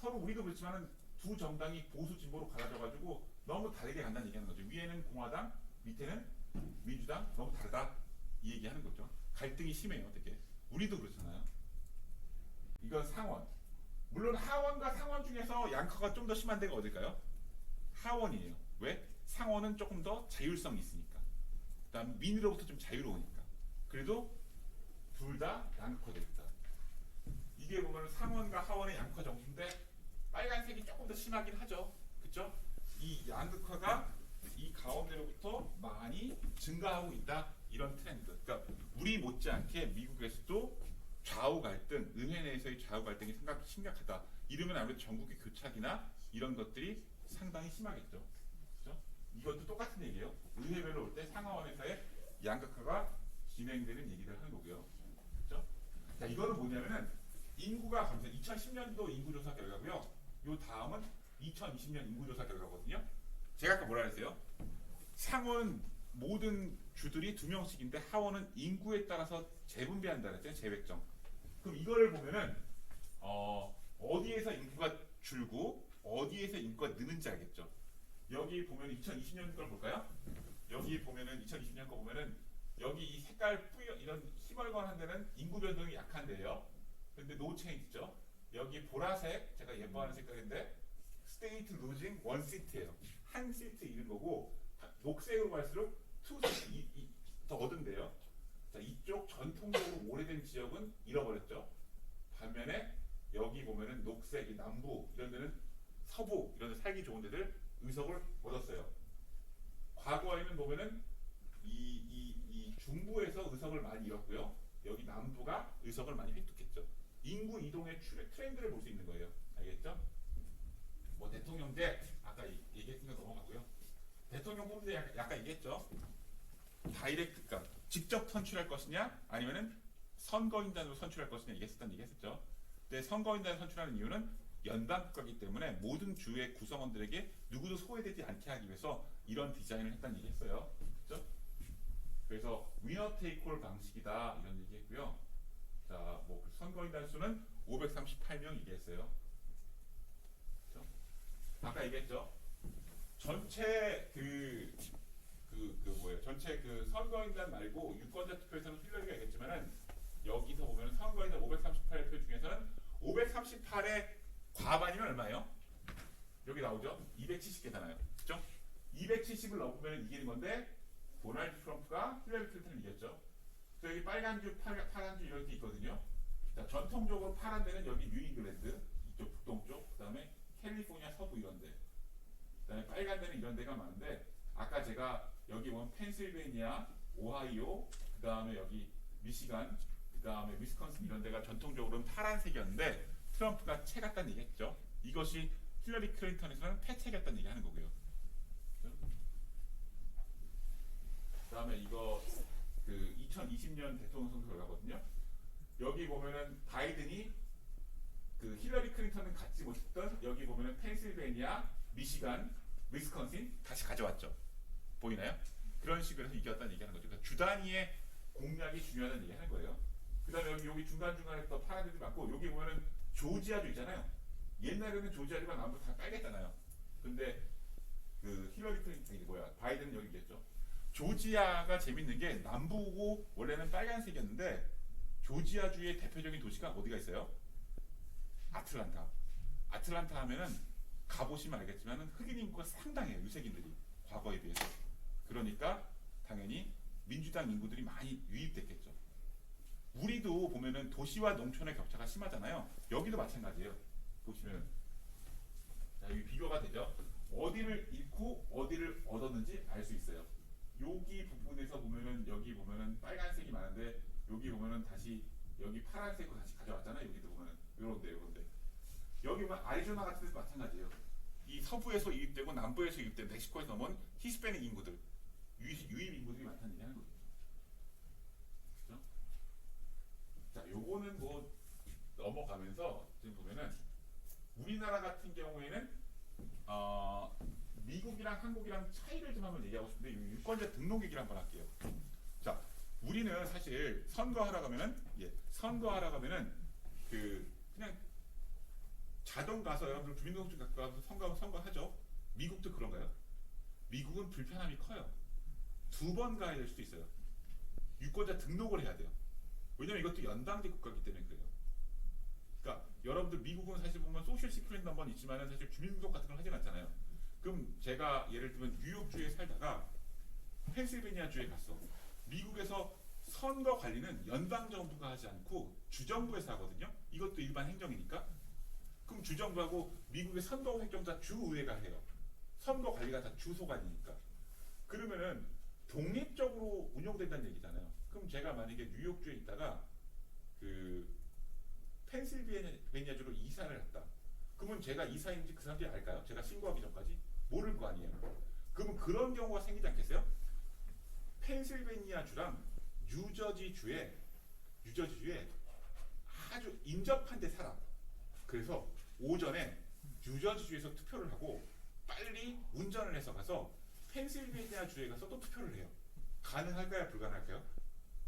서로 우리도 그렇지만은 두 정당이 보수 진보로 갈라져가지고 너무 다르게 간다는 얘기하는 거죠. 위에는 공화당, 밑에는 민주당, 너무 다르다 이 얘기하는 거죠. 갈등이 심해요, 되게. 우리도 그렇잖아요. 이건 상원. 물론 하원과 상원 중에서 양극화가 좀 더 심한 데가 어딜까요? 하원이에요. 왜? 상원은 조금 더 자율성이 있으니까. 그다음 민의로부터 좀 자유로우니까. 그래도 둘 다 양극화되어 있다. 이게 보면 상원과 하원의 양극화 정도인데 빨간색이 조금 더 심하긴 하죠. 그렇죠? 이 양극화가 이 가운데로부터 많이 증가하고 있다. 이런 트렌드. 그러니까 우리 못지않게 미국에서도 좌우 갈등, 의회 내에서의 좌우 갈등이 심각하다. 이러면 아무래도 전국의 교착이나 이런 것들이 상당히 심하겠죠. 그렇죠? 이것도 똑같은 얘기예요. 의회별로 올 때 상하원에서의 양극화가 진행되는 얘기를 하는 거고요. 그렇죠? 자, 이거는 뭐냐면은 인구가 감소. 2010년도 인구조사 결과고요. 요 다음은 2020년 인구조사 결과거든요. 제가 아까 뭐라 그랬어요? 상원 모든 주들이 2명씩인데 하원은 인구에 따라서 재분배한다 그랬잖아요. 재백정. 그럼 이거를 보면은 어디에서 인구가 줄고 어디에서 인구가 느는지 알겠죠. 여기 보면 2020년 걸 볼까요? 여기 보면은 2020년 거 보면은 여기 이 색깔 뿌여 이런 희멀건한 데는 인구 변동이 약한 데예요. 근데 노 체인지죠. 여기 보라색 제가 예뻐하는 색깔인데 스테이트 루징 원 시트예요. 한 시트 잃은 거고 녹색으로 갈수록 투 시트 더 얻은데요. 자, 이쪽 전통적으로 오래된 지역은 잃어버렸죠. 반면에 여기 보면은 녹색, 이 남부 이런 데는 서부 이런 데 살기 좋은 데들 의석을 얻었어요. 과거에는 보면은 이 중부에서 의석을 많이 잃었고요. 여기 남부가 의석을 많이 획득했죠. 인구 이동의 트렌드를 볼 수 있는 거예요. 알겠죠? 뭐 대통령제 아까 얘기했으니까 넘어가고요. 대통령 뽑는데 약간 얘기했죠. 다이렉트가 직접 선출할 것이냐 아니면은 선거인단으로 선출할 것이냐 얘기했었죠. 근데 선거인단을 선출하는 이유는 연방국가이기 때문에 모든 주의 구성원들에게 누구도 소외되지 않게 하기 위해서 이런 디자인을 했다는 얘기했어요. 그렇죠? 그래서 위너 테이크홀 방식이다 이런 얘기했고요. 자, 뭐 선거인단 수는 538명 얘기했어요. 그렇죠? 아까 얘기했죠. 전체 전체 선거인단 말고 유권자 투표에서는 힐러리가 있겠지만은 여기서 보면 선거인단 538표 중에서는 538의 과반이면 얼마예요? 여기 나오죠? 270개잖아요. 그렇죠? 270을 넘으면 이기는 건데 도널드 트럼프가 힐러리 클린턴을 이겼죠. 그래서 여기 빨간 줄, 파란 줄 이렇게 있거든요. 자, 전통적으로 파란 데는 여기 뉴잉글랜드 이쪽 북동쪽, 그다음에 캘리포니아 서부 이런 데. 그다음에 빨간 데는 이런 데가 많은데 아까 제가 여기 보면 펜실베니아, 오하이오, 그다음에 여기 미시간, 그다음에 위스콘신 이런 데가 전통적으로는 파란색이었는데 트럼프가 채갔다는 얘기했죠. 이것이 힐러리 클린턴에서는 패채겼다는 얘기하는 거고요. 그다음에 이거 2020년 대통령 선거 결과거든요. 여기 보면은 바이든이 힐러리 클린턴은 갖지 못했던 여기 보면은 펜실베니아, 미시간, 위스콘신 다시 가져왔죠. 보이나요? 그런 식으로 해서 이겼다는 얘기하는 거죠. 그러니까 주 단위의 공략이 중요하다는 얘기하는 거예요. 그다음에 여기 중간중간에 또 파란 데도 많고 여기 보면은 조지아주 있잖아요. 옛날에는 조지아주가 남부 다 빨겠잖아요. 근데 힐러리 클린턴이 바이든은 여기 있겠죠. 조지아가 재밌는 게 남부고 원래는 빨간색이었는데 조지아주의 대표적인 도시가 어디가 있어요? 아틀란타. 아틀란타 하면은 가보시면 알겠지만 흑인 인구가 상당해요. 유색인들이 과거에 비해서. 그러니까 당연히 민주당 인구들이 많이 유입됐겠죠. 우리도 보면은 도시와 농촌의 격차가 심하잖아요. 여기도 마찬가지예요. 보시면 자, 여기 비교가 되죠. 어디를 잃고 어디를 얻었는지 알 수 있어요. 여기 부분에서 보면은 여기 보면은 빨간색이 많은데 여기 보면은 다시 여기 파란색으로 다시 가져왔잖아요. 여기도 보면은 요런데 여기 보면 아리조나 같은 데도 마찬가지예요. 이 서부에서 유입되고 남부에서 유입된 멕시코에서 넘은 히스패닉 인구들 유입 인구들이 많다는 얘기하는 거죠. 그렇죠? 자, 요거는 뭐 넘어가면서 지금 보면은 우리나라 같은 경우에는 미국이랑 한국이랑 차이를 좀 한번 얘기하고 싶은데 유권자 등록 얘기를 한번 할게요. 자, 우리는 사실 선거하러 가면은 그냥 자동 가서 여러분들 주민등록증 갖고 가서 선거하죠. 미국도 그런가요? 미국은 불편함이 커요. 2번 가야 될 수도 있어요. 유권자 등록을 해야 돼요. 왜냐면 이것도 연방제 국가이기 때문에 그래요. 그러니까 여러분들 미국은 사실 보면 소셜 시큐리티 넘버는 있지만은 사실 주민등록 같은 걸 하진 않잖아요. 그럼 제가 예를 들면 뉴욕주에 살다가 펜실베니아주에 갔어. 미국에서 선거 관리는 연방 정부가 하지 않고 주정부에서 하거든요. 이것도 일반 행정이니까. 그럼 주정부하고 미국의 선거 행정자 주의회가 해요. 선거 관리가 다 주소관이니까. 그러면은 독립적으로 운영된다는 얘기잖아요. 그럼 제가 만약에 뉴욕주에 있다가 그 펜실베니아주로 이사를 했다. 그러면 제가 이사인지 그 사람들이 알까요? 제가 신고하기 전까지 모를 거 아니에요. 그러면 그런 경우가 생기지 않겠어요? 펜실베니아주랑 뉴저지주에 아주 인접한 데 살아. 그래서 오전에 뉴저지주에서 투표를 하고 빨리 운전을 해서 가서 펜실베니아주에 가서 또 투표를 해요. 가능할까요? 불가능할까요?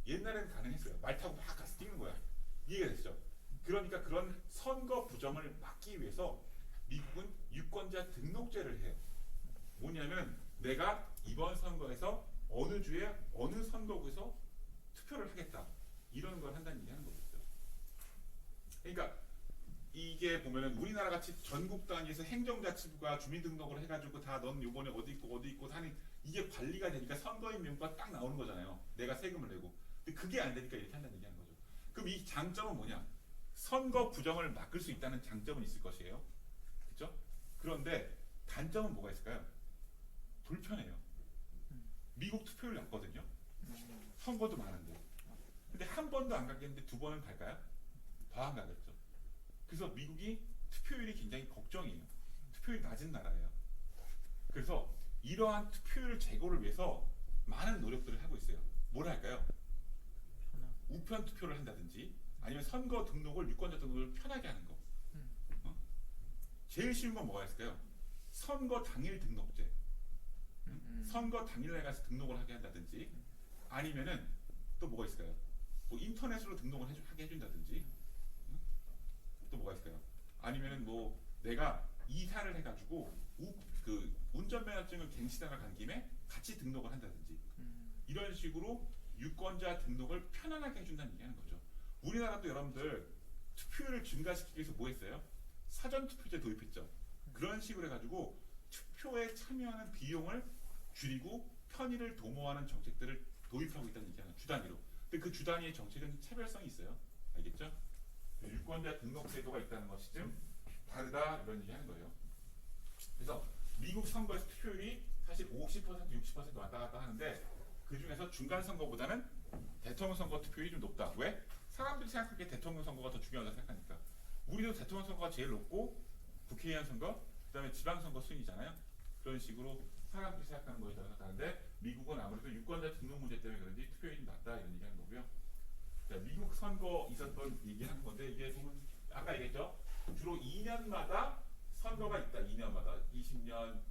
옛날에는 가능했어요. 말 타고 막 가서 뛰는 거야. 이해가 됐죠? 그러니까 그런 선거 부정을 막기 위해서 미국은 유권자 등록제를 해요. 뭐냐면 내가 이번 선거에서 어느 주에 어느 선거구에서 투표를 하겠다. 이런 걸 한다는 얘기하는 거겠죠. 그러니까 이게 보면은 우리나라 같이 전국 단위에서 행정자치부가 주민등록을 해가지고 다 넌 요번에 어디 있고 하는 이게 관리가 되니까 선거인 명부가 딱 나오는 거잖아요. 내가 세금을 내고. 근데 그게 안 되니까 이렇게 한다는 얘기하는 거죠. 그럼 이 장점은 뭐냐? 선거 부정을 막을 수 있다는 장점은 있을 것이에요. 그렇죠? 그런데 단점은 뭐가 있을까요? 불편해요. 미국 투표율 낮거든요. 선거도 많은데. 근데 한 번도 안 가겠는데 2번은 갈까요? 더 안 가겠죠. 그래서 미국이 투표율이 굉장히 걱정이에요. 투표율이 낮은 나라예요. 그래서 이러한 투표율 제고를 위해서 많은 노력들을 하고 있어요. 뭘 할까요? 우편 투표를 한다든지 아니면 선거 등록을 유권자 등록을 편하게 하는 거. 제일 쉬운 건 뭐가 있을까요? 선거 당일 등록제. 선거 당일날 가서 등록을 하게 한다든지 아니면은 또 뭐가 있을까요? 뭐 인터넷으로 등록을 하게 해준다든지 또 뭐가 있을까요? 아니면은 뭐 내가 이사를 해가지고 그 운전면허증을 갱신하러 간 김에 같이 등록을 한다든지 이런 식으로 유권자 등록을 편안하게 해준다는 얘기하는 거죠. 우리나라도 여러분들 투표율을 증가시키기 위해서 뭐 했어요? 사전투표제 도입했죠. 그런 식으로 해가지고 투표에 참여하는 비용을 줄이고 편의를 도모하는 정책들을 도입하고 있다는 얘기하는 주 단위로. 근데 그 주 단위의 정책은 차별성이 있어요. 알겠죠? 유권자 등록 제도가 있다는 것이 좀 다르다 이런 얘기하는 거예요. 그래서 미국 선거에서 투표율이 사실 50%, 60% 왔다 갔다 하는데 그 중에서 중간 선거보다는 대통령 선거 투표율이 좀 높다. 왜? 사람들이 생각하기에 대통령 선거가 더 중요하다고 생각하니까. 우리도 대통령 선거가 제일 높고 국회의원 선거, 그다음에 지방 선거 순이잖아요. 그런 식으로 사람들이 생각하는 것이라고 생각하는데 미국은 아무래도 유권자 등록 문제 때문에 그런지 투표율이 낮다 이런 얘기하는 거고요. 자, 미국 선거 있었던 얘기하는 건데 이게 보면 아까 얘기했죠. 주로 2년마다 선거가 있다. 2년마다 20년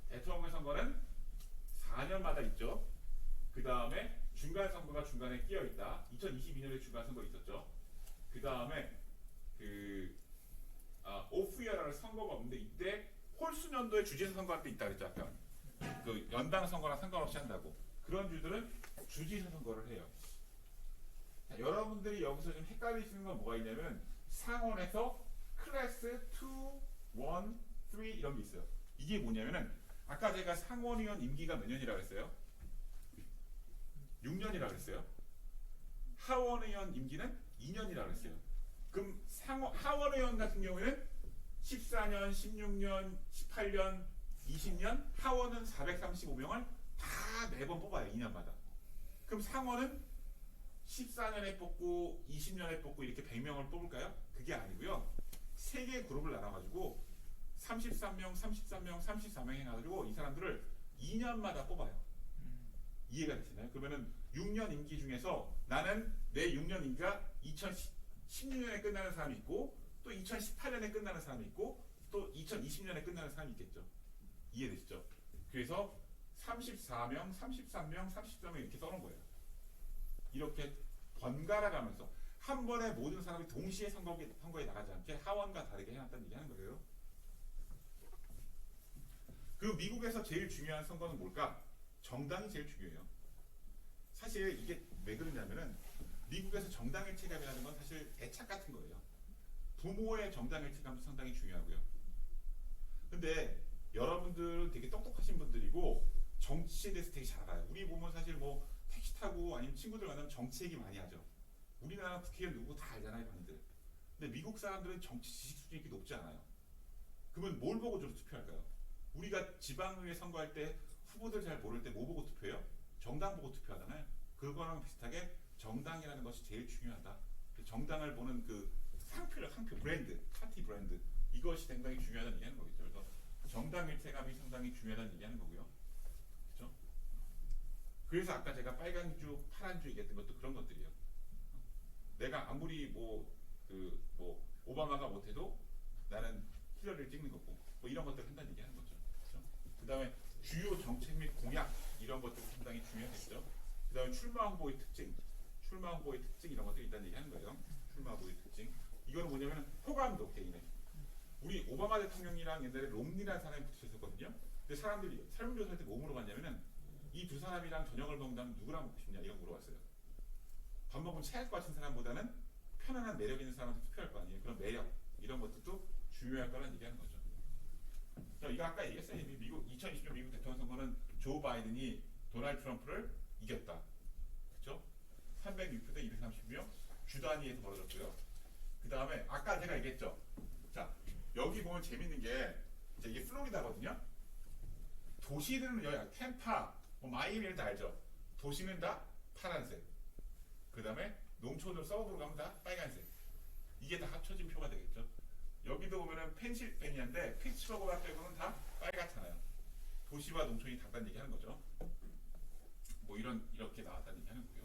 대통령 선거는 4년마다 있죠. 그 다음에 중간 선거가 중간에 끼어 있다. 2022년에 중간 선거 있었죠. 그 다음에 오프이어라는 선거가 없는데 이때 홀수년도에 주지사 선거할 때 있다 그랬죠. 아까 그 연당 선거랑 상관없이 한다고. 그런 주들은 주지사 선거를 해요. 자, 여러분들이 여기서 좀 헷갈리시는 건 뭐가 있냐면 상원에서 클래스 2, 1, 3 이런 게 있어요. 이게 뭐냐면은 아까 제가 상원의원 임기가 몇 년이라고 했어요? 6년이라고 했어요. 하원의원 임기는 2년이라고 했어요. 그럼 하원의원 같은 경우에는 14년, 16년, 18년, 20년 하원은 435명을 다 매번 뽑아요. 2년마다. 그럼 상원은 14년에 뽑고 20년에 뽑고 이렇게 100명을 뽑을까요? 그게 아니고요. 3개의 그룹을 나눠가지고 33명, 33명, 34명 해가지고 이 사람들을 2년마다 뽑아요. 이해가 되시나요? 그러면은 6년 임기 중에서 나는 내 6년 임기가 2016년에 끝나는 사람이 있고 또 2018년에 끝나는 사람이 있고 또 2020년에 끝나는 사람이 있겠죠. 이해되시죠? 그래서 34명, 33명, 34명 이렇게 써놓은 거예요. 이렇게 번갈아 가면서 한 번에 모든 사람이 동시에 선거에 나가지 않게 하원과 다르게 해놨다는 얘기 하는 거예요. 그 미국에서 제일 중요한 선거는 뭘까? 정당이 제일 중요해요. 사실 이게 왜 그러냐면은 미국에서 정당의 체감이라는 건 사실 애착 같은 거예요. 부모의 정당의 체감도 상당히 중요하고요. 근데 여러분들은 되게 똑똑하신 분들이고 정치에 대해서 되게 잘 알아요. 우리 보면 사실 뭐 택시 타고 아니면 친구들 만나면 정치 얘기 많이 하죠. 우리나라 국회의원 누구 다 알잖아요, 많이들. 근데 미국 사람들은 정치 지식 수준이 이렇게 높지 않아요. 그러면 뭘 보고 주로 투표할까요? 우리가 지방의회 선거할 때 후보들 잘 모를 때 뭐 보고 투표해요? 정당 보고 투표하잖아요. 그거랑 비슷하게 정당이라는 것이 제일 중요하다. 정당을 보는 그 상표 브랜드, 파티 브랜드 이것이 상당히 중요하다는 얘기하는 거겠죠. 그래서 정당 일체감이 상당히 중요하다는 얘기하는 거고요. 그렇죠? 그래서 아까 제가 빨간주, 파란주 얘기했던 것도 그런 것들이에요. 내가 아무리 오바마가 못해도 나는 힐러리를 찍는 거고 뭐 이런 것들 한다는 얘기하는 거죠. 그렇죠? 그 다음에 주요 정책 및 공약 이런 것도 상당히 중요하겠죠. 그 다음에 출마 후보의 특징 이런 것들이 있다는 얘기하는 거예요. 출마 후보의 특징. 이건 뭐냐면 호감도 개인의. 우리 오바마 대통령이랑 옛날에 롬니라는 사람이 붙으셨거든요. 근데 사람들이 설문조사할 때 뭐 물어봤냐면은 이 두 사람이랑 저녁을 먹는다면 누구랑 먹고 싶냐 이런 거 물어봤어요. 밥 먹으면 체할 것 같은 사람보다는 편안한 매력 있는 사람한테 투표할 거 아니에요. 그런 매력 이런 것들도 중요할 거라는 얘기하는 거죠. 자, 이거 아까 얘기했어요. 2020년 미국 대통령 선거는 조 바이든이 도널드 트럼프를 이겼다. 그렇죠? 306표 대 230명 주 단위에서 벌어졌고요. 그 다음에 아까 제가 얘기했죠. 자, 여기 보면 재밌는 게 이게 플로리다거든요. 도시들은 여기 템파, 마이애미를 다 알죠. 도시는 다 파란색. 그 다음에 농촌으로 서브로 가면 다 빨간색. 이게 다 합쳐진 표가 되겠죠. 여기도 보면은 펜실베니아인데 피츠버그와 빼고는 다 빨갛잖아요. 도시와 농촌이 같다는 얘기 하는 거죠. 뭐 이렇게 나왔다는 얘기 하는 거고요.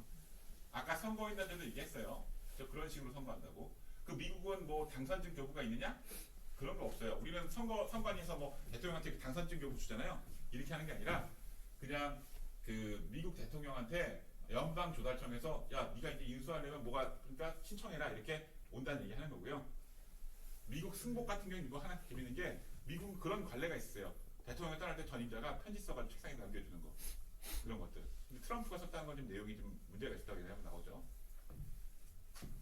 아까 선거인단들도 얘기했어요. 그런 식으로 선거한다고. 그 미국은 뭐 당선증 교부가 있느냐? 그런 거 없어요. 우리는 선관위에서 뭐 대통령한테 당선증 교부 주잖아요. 이렇게 하는 게 아니라 그냥 그 미국 대통령한테 연방 조달청에서 야 네가 이제 인수하려면 뭐가 그러니까 신청해라 이렇게 온다는 얘기 하는 거고요. 미국 승복 같은 경우는 이거 하나 재밌는 게 미국은 그런 관례가 있어요. 대통령을 떠날 때 전임자가 편지 써가지고 책상에 남겨주는 거 그런 것들. 근데 트럼프가 썼다는 건 좀 내용이 좀 문제가 있었다고 하면 나오죠.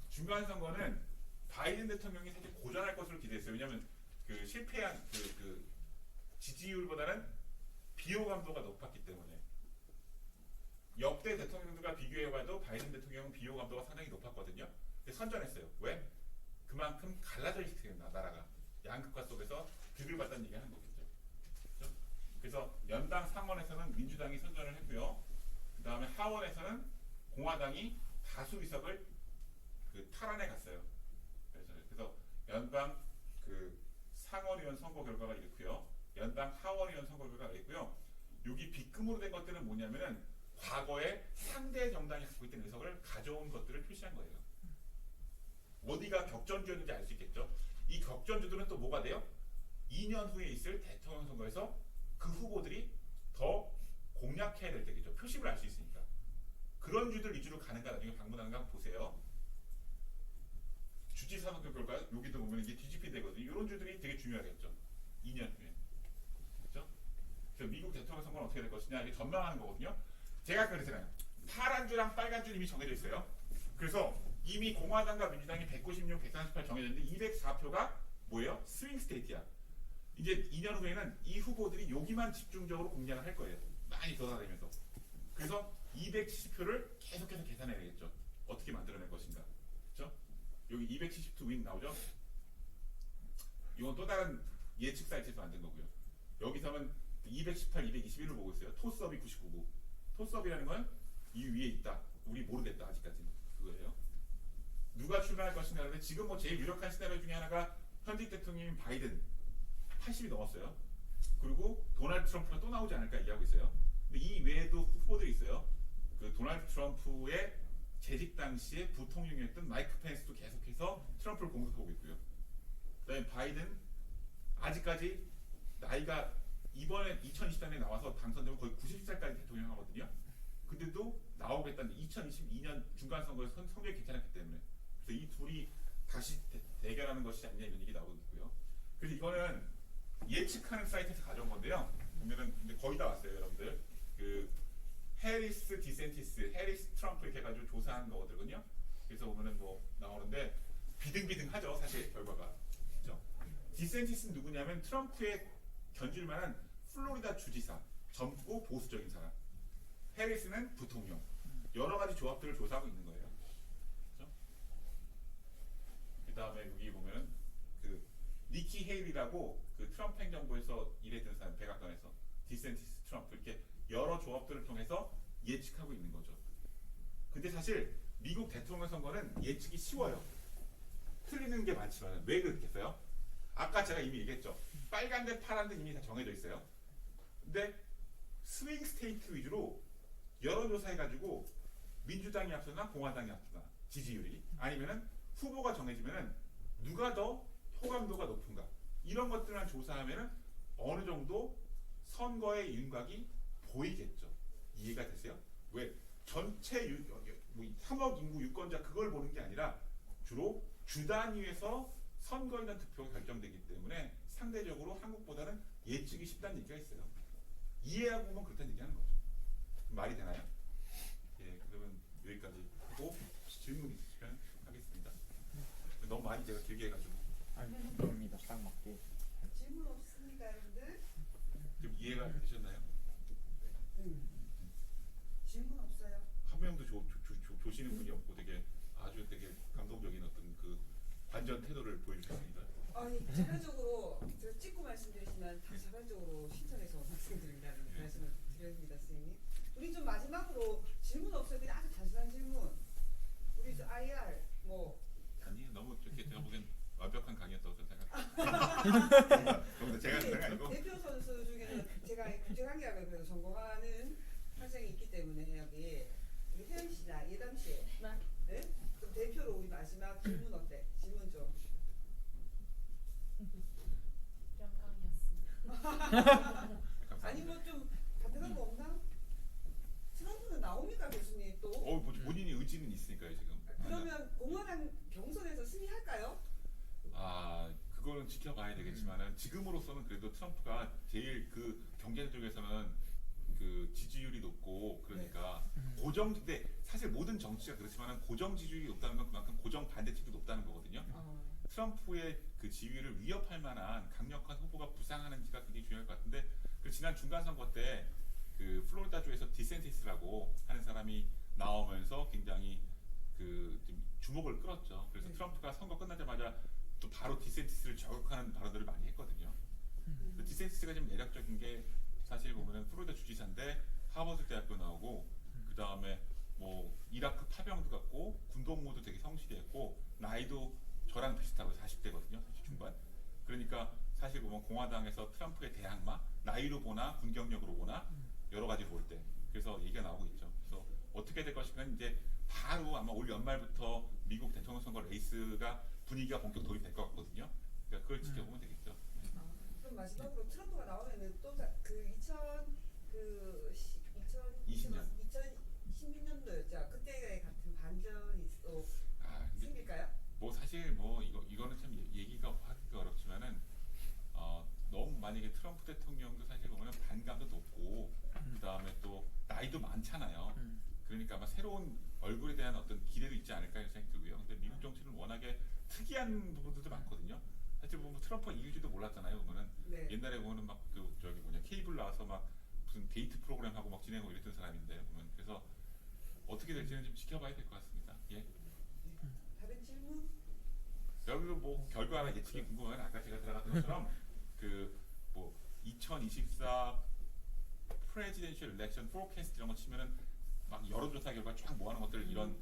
중간 선거는 바이든 대통령이 사실 고전할 것으로 기대했어요. 왜냐하면 그 실패한 그 지지율보다는 비호감도가 높았기 때문에 역대 대통령들과 비교해봐도 바이든 대통령은 비호감도가 상당히 높았거든요. 근데 선전했어요. 왜? 그만큼 갈라져 있어요. 나라가 양극화 속에서 득을 봤다는 얘기하는 거겠죠. 그렇죠? 그래서 연방 상원에서는 민주당이 선전을 했고요. 그 다음에 하원에서는 공화당이 다수 의석을 탈환해 갔어요. 그래서 연방 상원의원 선거 결과가 이렇고요. 연방 하원의원 선거 결과가 이렇고요. 여기 빗금으로 된 것들은 뭐냐면은 과거에 상대 정당이 갖고 있던 의석을 가져온 것들을 표시한 거예요. 어디가 격전주였는지 알 수 있겠죠. 이 격전주들은 또 뭐가 돼요? 2년 후에 있을 대통령 선거에서 그 후보들이 더 공략해야 될 때겠죠. 표심을 알 수 있으니까. 그런 주들 위주로 가는가 나중에 방문하는가 한번 보세요. 주지사 선거 결과 여기도 보면 이게 뒤집히 되거든요. 이런 주들이 되게 중요하겠죠. 2년 후에. 그렇죠? 그래서 미국 대통령 선거는 어떻게 될 것이냐 이게 전망하는 거거든요. 제가 그랬잖아요. 파란 주랑 빨간 줄 이미 정해져 있어요. 그래서 이미 공화당과 민주당이 196, 138 정해졌는데 204표가 뭐예요? 스윙 스테이트야. 이제 2년 후에는 이 후보들이 여기만 집중적으로 공략을 할 거예요. 많이 돌아다니면서. 그래서 270표를 계속해서 계산해야 되겠죠. 어떻게 만들어낼 것인가. 그렇죠? 여기 272 윈 나오죠? 이건 또 다른 예측 사이트에서 만든 거고요. 여기서는 218, 221을 보고 있어요. 토스업이 99구. 토스업이라는 건 이 위에 있다. 우리 모르겠다. 아직까지는. 그거예요. 누가 출마할 것인가 하는데 지금 뭐 제일 유력한 시나리오 중에 하나가 현직 대통령인 바이든 80이 넘었어요. 그리고 도널드 트럼프가 또 나오지 않을까 얘기하고 있어요. 근데 이 외에도 후보들이 있어요. 그 도널드 트럼프의 재직 당시에 부통령이었던 마이크 펜스도 계속해서 트럼프를 공격하고 있고요. 그다음에 바이든 아직까지 나이가 이번에 2024년에 나와서 당선되면 거의 90살까지 대통령 하거든요. 근데도 나오겠다는 2022년 중간 선거에서 성적이 괜찮았기 때문에 그래서 이 둘이 다시 대결하는 것이 아니냐 이런 얘기 나오고 있고요. 그래서 이거는 예측하는 사이트에서 가져온 건데요. 보면은 이제 거의 다 왔어요, 여러분들. 그 해리스 디센티스, 해리스 트럼프 이렇게 해가지고 조사한 거거든요. 그래서 보면은 뭐 나오는데 비등비등하죠, 사실 결과가. 그렇죠? 디센티스는 누구냐면 트럼프에 견줄 만한 플로리다 주지사, 젊고 보수적인 사람. 해리스는 부통령. 여러 가지 조합들을 조사하고 있는 거예요. 그렇죠? 그 다음에 여기 보면 그 니키 헤일이라고 그 트럼프 행정부에서 일했던 사람, 백악관에서 디센티스, 트럼프 이렇게 여러 조합들을 통해서 예측하고 있는 거죠. 근데 사실 미국 대통령 선거는 예측이 쉬워요. 틀리는 게 많지만 왜 그렇겠어요? 아까 제가 이미 얘기했죠. 빨간 데 파란 데 이미 다 정해져 있어요. 근데 스윙 스테이트 위주로 여론조사해가지고 민주당이 앞서나 공화당이 앞서나 지지율이 아니면은 후보가 정해지면은 누가 더 호감도가 높은가 이런 것들만 조사하면은 어느 정도 선거의 윤곽이 보이겠죠. 이해가 되세요? 왜 전체 3억 인구 유권자 그걸 보는 게 아니라 주로 주 단위에서 선거인단 투표가 결정되기 때문에 상대적으로 한국보다는 예측이 쉽다는 얘기가 있어요. 이해하고 보면 그렇다는 얘기하는 거죠. 말이 되나요? 예, 그러면 여기까지 하고 질문 있으시면 하겠습니다. 너무 많이 제가 길게 해가지고. 아닙니다. 딱 맞게. 질문 없습니까, 여러분들? 좀 이해가 되셨나요? 질문 없어요. 한 명도 조시는 분이 없고 되게 감동적인 어떤 그 관전 태도를 보여주셨습니다. 아니 자발적으로 제가 찍고 말씀드리지만 다 자발적으로 신청해서 말씀드린다는 네. 말씀을 드렸습니다, 선생님. 우리 좀 마지막으로 질문 없어요. 그냥 아주 단순한 질문. 우리 저 IR 뭐 아니 너무 이렇게 제가 보기엔 완벽한 강의였다고 저는 생각합니다. 그런데 제가 그런 게 아니고 대표 선수 중에는 제가 국제관계학을 그래도 전공하는 학생이 있기 때문에 여기 우리 혜연 씨나 예담 씨, 네? 좀 대표로 우리 마지막 질문 어때? 질문 좀. 감사합니다. 아니 뭐 좀 답변한 거 없나? 트럼프는 나옵니까 교수님 또? 뭐 본인이 의지는 있으니까요 지금. 그러면 공화당 경선에서 승리할까요? 그거는 지켜봐야 되겠지만은 지금으로서는 그래도 트럼프가 제일 그 경제 쪽에서는 그 지지율이 높고 그러니까 고정. 근데 사실 모든 정치가 그렇지만은 고정 지지율이 높다는 건 그만큼 고정 반대층도 높다는 거거든요. 트럼프의 그 지위를 위협할 만한 강력한 후보가 부상하는지가 굉장히 중요할 것 같은데 그 지난 중간 선거 때 그 플로리다주에서 디센티스라고 하는 사람이 나오면서 굉장히 그 좀 주목을 끌었죠. 그래서 트럼프가 선거 끝나자마자 또 바로 디센티스를 저격하는 발언들을 많이 했거든요. 디센티스가 좀 매력적인 게 사실 보면은 플로리다 주지사인데 하버드 대학교 나오고 그 다음에 뭐 이라크 파병도 갔고 군복무도 되게 성실했고 나이도 저랑 비슷하고 40대거든요. 40 중반. 그러니까 사실 보면 공화당에서 트럼프의 대항마 나이로 보나 군 경력으로 보나 여러 가지로 볼 때 그래서 얘기가 나오고 있죠. 그래서 어떻게 될 것인가 이제 바로 아마 올 연말부터 미국 대통령 선거 레이스가 분위기가 본격 도입될 것 같거든요. 그러니까 그걸 지켜보면 되겠죠. 그럼 마지막으로 트럼프가 나오면은 또 그 20년. 2016년도였죠. 그때 같은 반전이 또 근데 생길까요? 뭐 사실 뭐 이거는 참 얘기가 하기가 어렵지만은 너무 만약에 트럼프 대통령도 사실 보면 반감도 높고 그 다음에 또 나이도 많잖아요. 그러니까 아마 새로운 얼굴에 대한 어떤 기대도 있지 않을까 이런 생각이 들고요. 근데 미국 정치는 워낙에 특이한 부분들도 많거든요. 사실 보면 트럼프가 이길지도 몰랐잖아요. 보면은 네. 옛날에 보면 막 그 저기 뭐냐 케이블 나와서 막 무슨 데이트 프로그램 하고 막 진행하고 이랬던 사람인데 보면 그래서 어떻게 될지는 좀 지켜봐야 될 것 같습니다. 예. 다른 질문? 여기도 뭐 결과 예측이 궁금하면 아까 제가 들어갔던 것처럼 그 뭐 2024 presidential election forecast 이런 거 치면은 막 여론조사 결과 쫙 모아놓은 것들 이런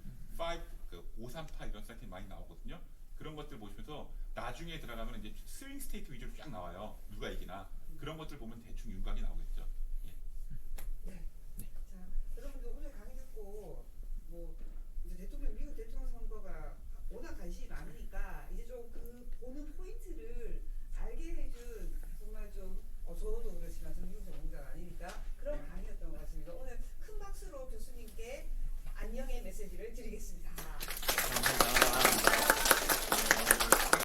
538 이런 사이트 많이 나오거든요. 그런 것들 보시면서 나중에 들어가면 이제 스윙 스테이트 위주로 쫙 나와요. 누가 이기나 그런 것들 보면 대충 윤곽이 나오겠죠. 예. 네. 자, 여러분들 오늘 강의 듣고 뭐 이제 미국 대통령 선거가 워낙 관심이 많으니까 이제 좀 그 보는 포인트를